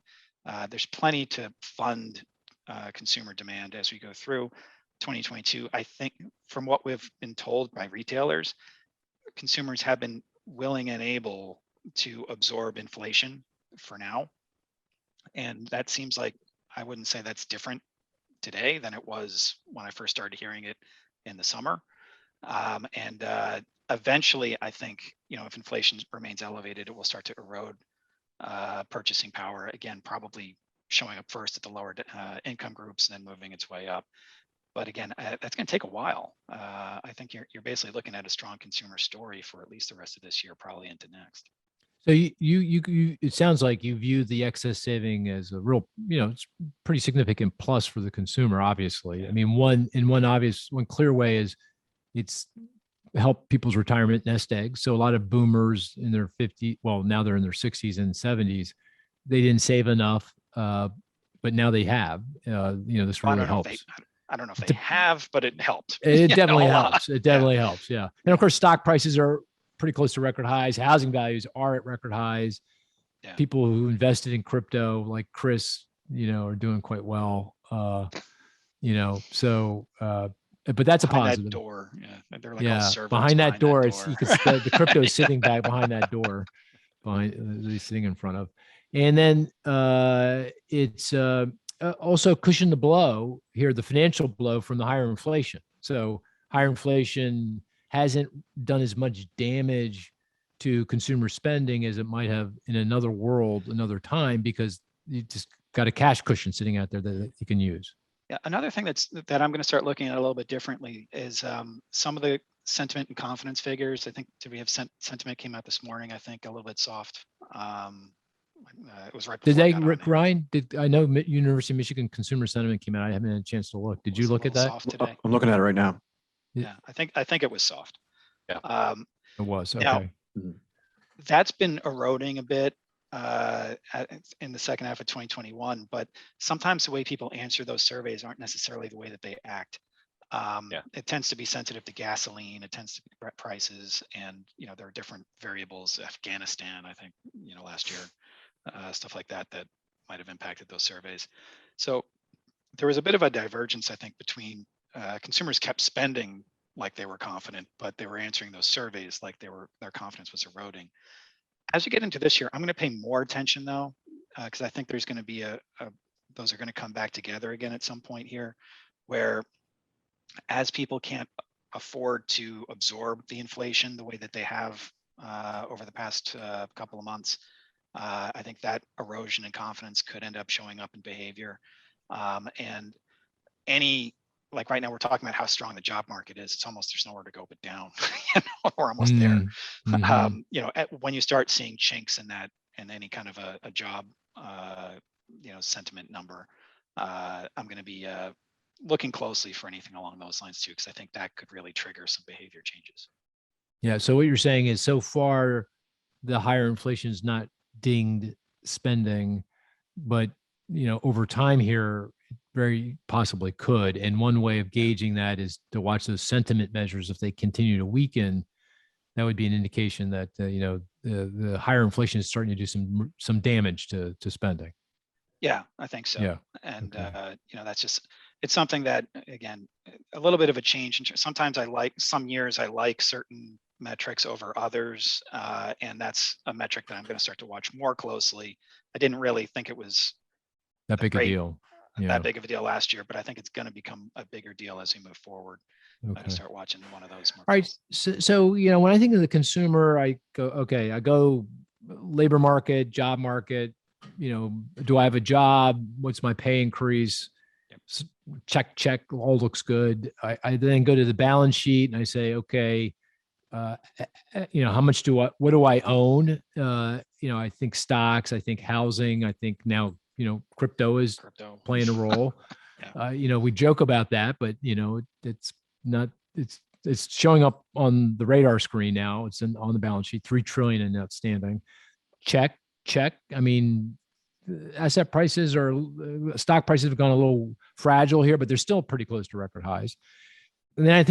D: there's plenty to fund consumer demand as we go through 2022. I think from what we've been told by retailers, consumers have been willing and able to absorb inflation for now. And that seems like, I wouldn't say that's different today than it was when I first started hearing it in the summer. And eventually, I think, if inflation remains elevated, it will start to erode purchasing power, again, probably showing up first at the lower income groups and then moving its way up. But again, that's going to take a while. I think you're basically looking at a strong consumer story for at least the rest of this year, probably into next.
A: So you it sounds like you view the excess saving as a real, it's pretty significant plus for the consumer, obviously. I mean, one clear way is it's helped people's retirement nest eggs. So a lot of boomers in their 50s, well, now they're in their 60s and 70s, they didn't save enough but now they have. This really helps.
D: I don't know if they have, but it helped.
A: It definitely helps. It definitely helps. Yeah. And of course, stock prices are pretty close to record highs. Housing values are at record highs. Yeah. People who invested in crypto like Cris, are doing quite well. But that's a positive.
D: That door. Yeah. They're like all servers
A: behind that door. You can the crypto is sitting back behind that door, he's sitting in front of. And then it's also cushioned the blow here, the financial blow from the higher inflation. So higher inflation hasn't done as much damage to consumer spending as it might have in another world, another time, because you just got a cash cushion sitting out there that you can use.
D: Yeah, another thing that I'm going to start looking at a little bit differently is some of the sentiment and confidence figures. I think we have sentiment came out this morning. I think a little bit soft. It was right before.
A: Ryan? I know University of Michigan consumer sentiment came out? I haven't had a chance to look. Did you look at that?
D: Soft today.
C: I'm looking at it right now.
D: Yeah, I think it was soft.
B: Yeah,
A: it was. Okay.
D: Now, that's been eroding a bit in the second half of 2021, but sometimes the way people answer those surveys aren't necessarily the way that they act. It tends to be sensitive to gasoline, it tends to be prices, and there are different variables. Afghanistan, I think, last year, stuff like that might have impacted those surveys. So there was a bit of a divergence, I think, between consumers kept spending like they were confident, but they were answering those surveys like their confidence was eroding. As you get into this year, I'm going to pay more attention though, because I think there's going to be those are going to come back together again at some point here, where as people can't afford to absorb the inflation the way that they have over the past couple of months, I think that erosion in confidence could end up showing up in behavior. And like right now, we're talking about how strong the job market is. It's almost, there's nowhere to go but down. We're almost there. Mm-hmm. When you start seeing chinks in that, in any kind of a job, sentiment number, I'm going to be looking closely for anything along those lines too, because I think that could really trigger some behavior changes.
A: Yeah. So what you're saying is, so far, the higher inflation is not dinged spending, but over time here, very possibly could. And one way of gauging that is to watch those sentiment measures. If they continue to weaken, that would be an indication that the higher inflation is starting to do some damage to spending.
D: Yeah, I think so.
A: Yeah.
D: And that's just, it's something that, again, a little bit of a change. Sometimes some years I like certain metrics over others, and that's a metric that I'm going to start to watch more closely. I didn't really think it was
A: that big a deal.
D: That big of a deal last year, but I think it's going to become a bigger deal as we move forward. I'm going to start watching one of those more.
A: All right. So when I think of the consumer, I go labor market, job market. Do I have a job? What's my pay increase? Yep. Check. All looks good. I then go to the balance sheet and I say, okay, how much what do I own? I think stocks, I think housing, I think now, crypto is playing a role. Yeah. We joke about that, but it's not, it's showing up on the radar screen now. It's on the balance sheet, 3 trillion in outstanding. Check. I mean, asset prices stock prices have gone a little fragile here, but they're still pretty close to record highs. And then I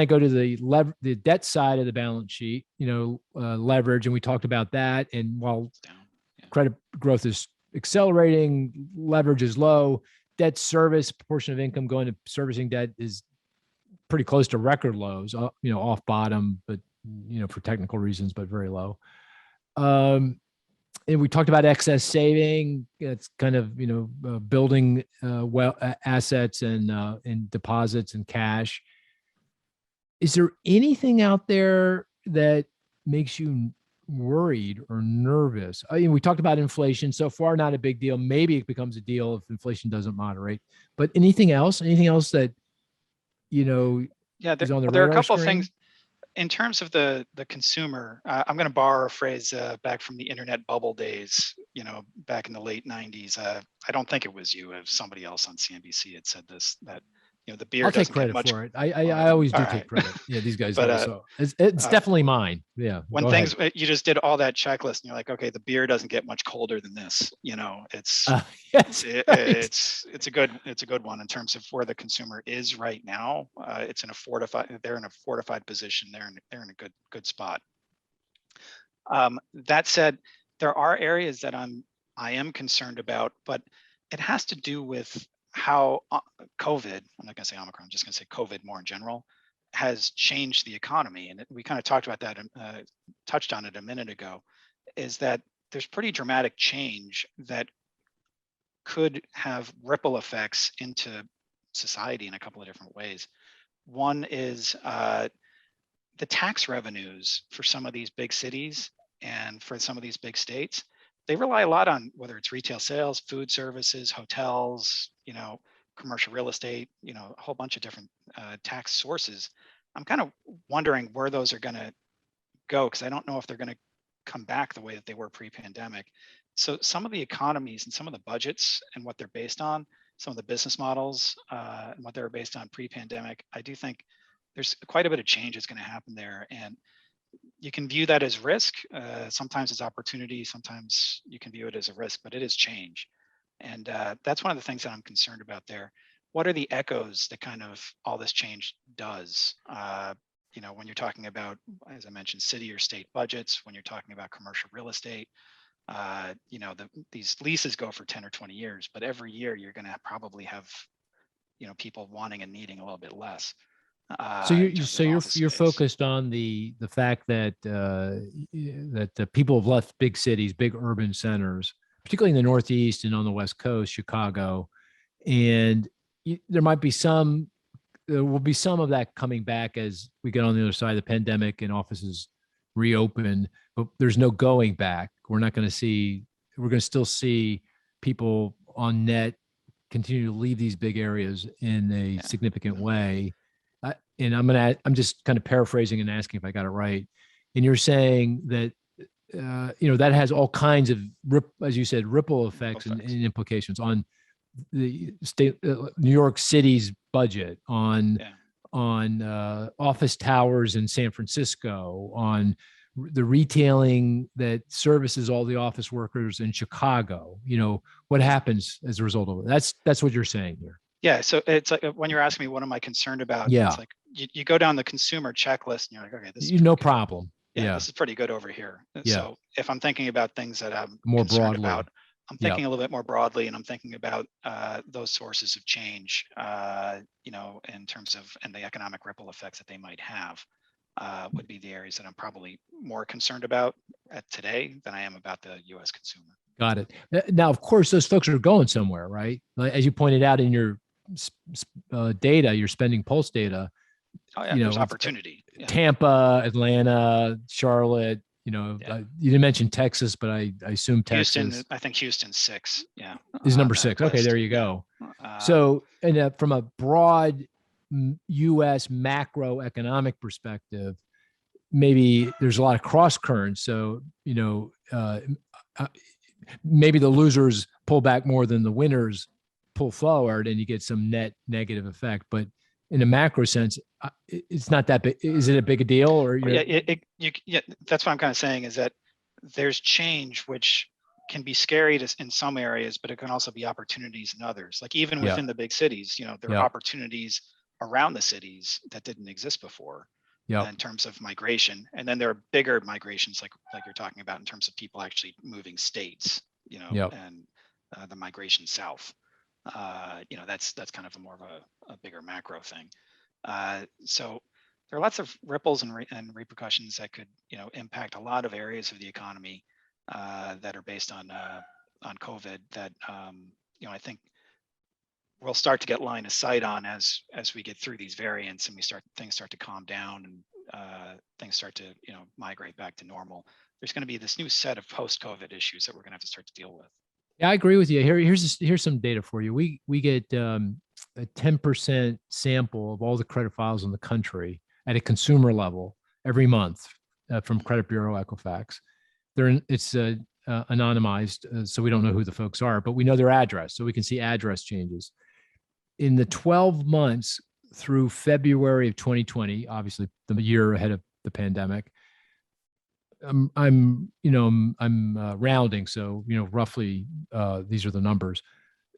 A: go to the debt side of the balance sheet, leverage, and we talked about that. And while credit growth is accelerating, leverage is low, debt service, proportion of income going to servicing debt is pretty close to record lows, off bottom, but, for technical reasons, but very low. And we talked about excess saving. It's kind of, building assets and deposits and cash. Is there anything out there that makes you worried or nervous? I mean, we talked about inflation. So far, not a big deal. Maybe it becomes a deal if inflation doesn't moderate. But anything else that, is on the
D: there are a couple
A: screen?
D: of things in terms of the consumer. I'm going to borrow a phrase back from the internet bubble days, back in the late 90s. I don't think it was you, if somebody else on CNBC had said this, that the beer
A: I'll take
D: doesn't get
A: credit
D: much.
A: for it. I always do
D: all
A: take
D: right.
A: credit. Yeah, these guys
D: But,
A: know. So it's definitely mine. Yeah.
D: When
A: go
D: things
A: ahead.
D: you just did all that checklist and you're like, okay, the beer doesn't get much colder than this. It's
A: yes,
D: it's a good one in terms of where the consumer is right now. It's in a fortified position. They're in a good spot. That said, there are areas that I am concerned about, but it has to do with how COVID, I'm not going to say Omicron, I'm just going to say COVID more in general, has changed the economy. And we kind of talked about that, touched on it a minute ago, is that there's pretty dramatic change that could have ripple effects into society in a couple of different ways. One is the tax revenues for some of these big cities and for some of these big states. They rely a lot on whether it's retail sales, food services, hotels, commercial real estate, a whole bunch of different tax sources. I'm kind of wondering where those are going to go, because I don't know if they're going to come back the way that they were pre-pandemic. So some of the economies and some of the budgets and what they're based on, some of the business models and what they were based on pre-pandemic, I do think there's quite a bit of change that's going to happen there. And you can view that as risk. Sometimes it's opportunity. Sometimes you can view it as a risk, but it is change. And that's one of the things that I'm concerned about there. What are the echoes that kind of all this change does? When you're talking about, as I mentioned, city or state budgets, when you're talking about commercial real estate, these leases go for 10 or 20 years, but every year you're going to probably have, people wanting and needing a little bit less.
A: So you're focused on the fact that that the people have left big cities, big urban centers, particularly in the Northeast and on the West Coast, Chicago, and there will be some of that coming back as we get on the other side of the pandemic and offices reopen. But there's no going back. We're going to still see people on net continue to leave these big areas in a significant way. And I'm just kind of paraphrasing and asking if I got it right. And you're saying that, that has all kinds of, as you said, ripple effects and implications on the state, New York City's budget, on office towers in San Francisco, on the retailing that services all the office workers in Chicago. What happens as a result of it? That's what you're saying here.
D: Yeah. So it's like when you're asking me, what am I concerned about?
A: Yeah.
D: It's like you go down the consumer checklist and you're like, okay, this is
A: no problem.
D: Yeah, this is pretty good over here.
A: Yeah.
D: So if I'm thinking about things that I'm
A: more
D: concerned
A: broadly
D: about, I'm thinking a little bit more broadly, and I'm thinking about those sources of change, in terms of, and the economic ripple effects that they might have, would be the areas that I'm probably more concerned about today than I am about the U.S. consumer.
A: Got it. Now, of course, those folks are going somewhere, right? As you pointed out in your data, your spending pulse data.
D: Oh yeah, there's opportunity.
A: Tampa, Atlanta, Charlotte. You didn't mention Texas, but I assume Texas.
D: Houston, I think Houston's 6. Yeah,
A: is number 6. Okay, there you go. So, and from a broad U.S. macroeconomic perspective, maybe there's a lot of cross currents. So, maybe the losers pull back more than the winners pull forward, and you get some net negative effect. But in a macro sense, it's not that big. Is it a big a deal? Or
D: that's what I'm kind of saying, is that there's change which can be scary in some areas, but it can also be opportunities in others. Like even within the big cities, there are opportunities around the cities that didn't exist before. In terms of migration, and then there are bigger migrations, like you're talking about, in terms of people actually moving states, and the migration south. That's kind of more of a bigger macro thing. So there are lots of ripples and repercussions that could, impact a lot of areas of the economy that are based on COVID. That I think we'll start to get line of sight on as we get through these variants and things start to calm down and things start to migrate back to normal. There's going to be this new set of post-COVID issues that we're going to have to start to deal with.
A: Yeah, I agree with you. Here's some data for you. We get a 10% sample of all the credit files in the country at a consumer level every month from Credit Bureau Equifax. It's anonymized, so we don't know who the folks are, but we know their address, so we can see address changes. in the 12 months through February of 2020, obviously the year ahead of the pandemic, I'm rounding. So, roughly, these are the numbers.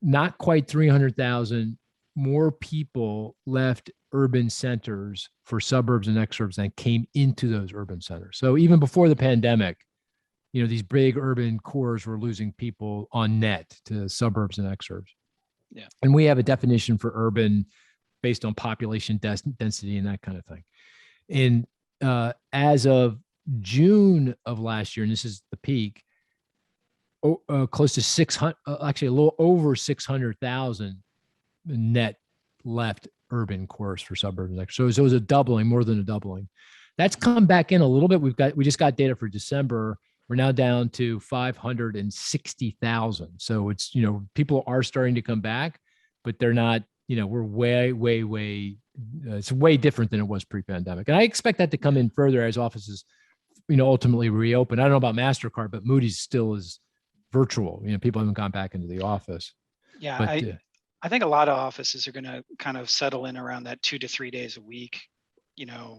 A: Not quite 300,000 more people left urban centers for suburbs and exurbs than came into those urban centers. So even before the pandemic, these big urban cores were losing people on net to suburbs and exurbs.
D: Yeah.
A: And we have a definition for urban based on population density and that kind of thing. And as of June of last year, and this is the peak, close to 600, actually a little over 600,000 net left urban cores for suburbs. So it was a doubling, more than a doubling. That's come back in a little bit. We just got data for December. We're now down to 560,000. So it's, people are starting to come back, but they're not, we're way, it's way different than it was pre-pandemic. And I expect that to come in further as offices, ultimately reopen. I don't know about MasterCard, but Moody's still is virtual. People haven't gone back into the office.
D: Yeah.
A: But,
D: I think a lot of offices are going to kind of settle in around that 2 to 3 days a week,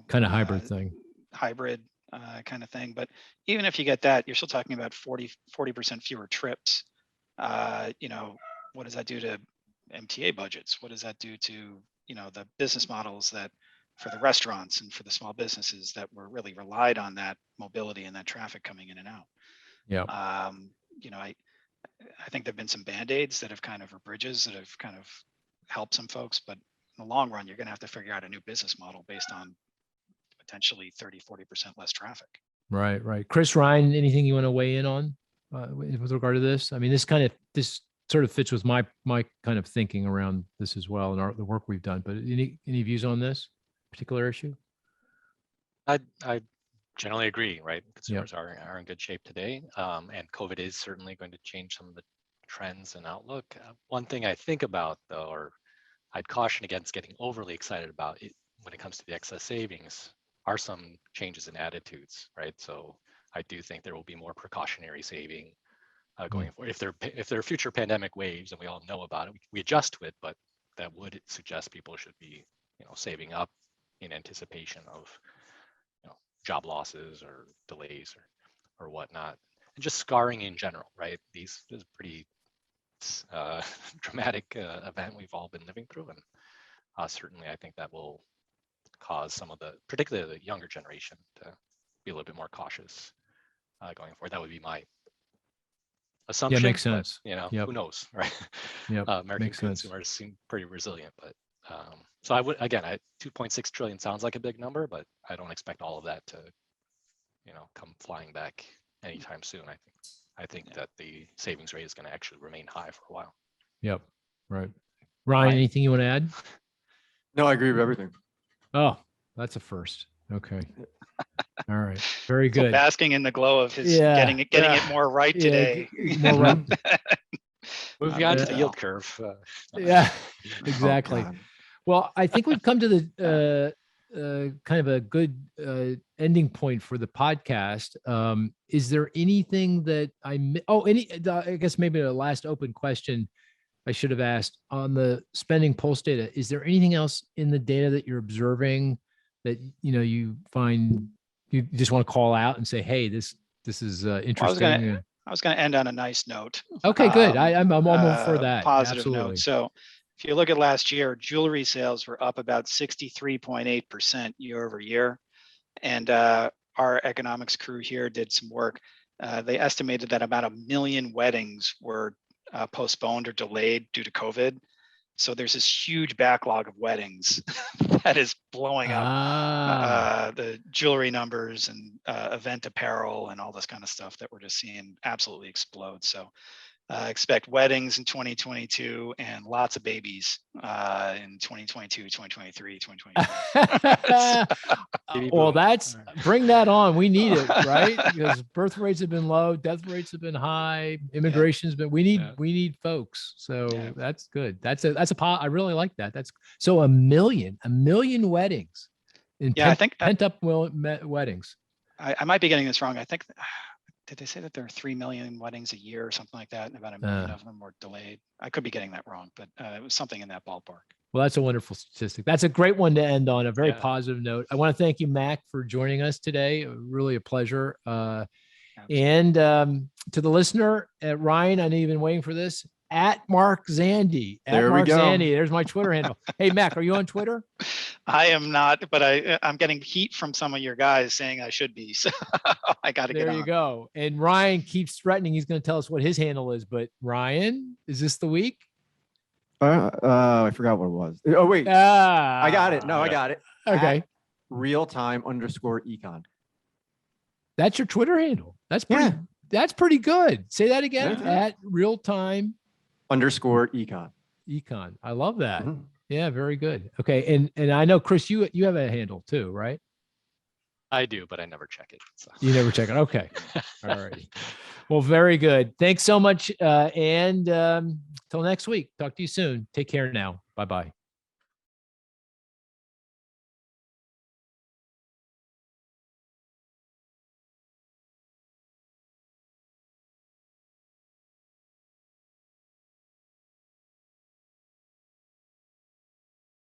A: kind of hybrid thing.
D: Hybrid kind of thing. But even if you get that, you're still talking about 40% fewer trips. What does that do to MTA budgets? What does that do to, the business models that for the restaurants and for the small businesses that were really relied on that mobility and that traffic coming in and out?
A: Yeah.
D: I think there've been some band-aids that have or bridges that have kind of helped some folks, but in the long run, you're going to have to figure out a new business model based on potentially 30-40% less traffic.
A: Right. Cris, Ryan, anything you want to weigh in on with regard to this? I mean, this sort of fits with my kind of thinking around this as well, and the work we've done. But any views on this particular issue?
B: I generally agree, right? Consumers are in good shape today, and COVID is certainly going to change some of the trends and outlook. One thing I think about, though, or I'd caution against getting overly excited about it when it comes to the excess savings, are some changes in attitudes, right? So I do think there will be more precautionary saving going forward. If there are future pandemic waves, and we all know about it, we adjust to it, but that would suggest people should be, saving up in anticipation of job losses or delays or whatnot, and just scarring in general, right? This is a pretty dramatic event we've all been living through, and certainly I think that will cause some of particularly the younger generation, to be a little bit more cautious going forward. That would be my assumption.
A: Yeah, makes sense.
B: But, who knows, right?
A: Yeah,
B: American consumers seem pretty resilient, but so I would, again, 2.6 trillion sounds like a big number, but I don't expect all of that to, come flying back anytime soon. I think that the savings rate is going to actually remain high for a while.
A: Yep. Right. Ryan, anything you want to add?
C: No, I agree with everything.
A: Oh, that's a first. Okay. All right. Very good.
D: So basking in the glow of his getting it more right today.
A: More right.
B: Moving on to the yield curve.
A: Yeah, exactly.
C: Oh,
A: well, I think we've come to the kind of a good ending point for the podcast. Is there anything that I guess maybe the last open question I should have asked on the spending pulse data. Is there anything else in the data that you're observing that you find you just want to call out and say, hey, this is interesting?
D: I was going to end on a nice note.
A: Okay, good. I'm all for that.
D: Positive
A: Absolutely.
D: note. So if you look at last year, jewelry sales were up about 63.8% year over year. And our economics crew here did some work. They estimated that about 1 million weddings were postponed or delayed due to COVID. So there's this huge backlog of weddings that is blowing up the jewelry numbers and event apparel and all this kind of stuff that we're just seeing absolutely explode. So expect weddings in 2022 and lots of babies in 2022, 2023, 2024.
A: Well, bring that on. We need it, right? Because birth rates have been low, death rates have been high, immigration's been. We need folks. So that's good. I really like that. That's so 1 million weddings. I think pent up weddings.
D: I might be getting this wrong. I think did they say that there are 3 million weddings a year or something like that, and about 1 million of them were delayed? I could be getting that wrong, but it was something in that ballpark.
A: Well, that's a wonderful statistic. That's a great one to end on, a very positive note. I want to thank you, Mac, for joining us today. Really a pleasure. And to the listener, Ryan, I know you've been waiting for this, at Mark Zandi.
C: There we go.
A: Zandi. There's my Twitter handle. Hey, Mac, are you on Twitter?
D: I am not, but I'm getting heat from some of your guys saying I should be. So I got to get on.
A: There you go. And Ryan keeps threatening he's going to tell us what his handle is. But Ryan, is this the week?
C: I forgot what it was. Oh, wait. I got it. No, I got it.
A: Okay.
C: @realtime_econ.
A: That's your Twitter handle. That's pretty good. Say that again. @realtime_econ. Econ. I love that. Mm-hmm. Yeah, very good. Okay. And I know, Cris, you have a handle too, right?
B: I do, but I never check it. So.
A: You never check it. Okay. All right. Well, very good. Thanks so much. And till next week. Talk to you soon. Take care now. Bye-bye.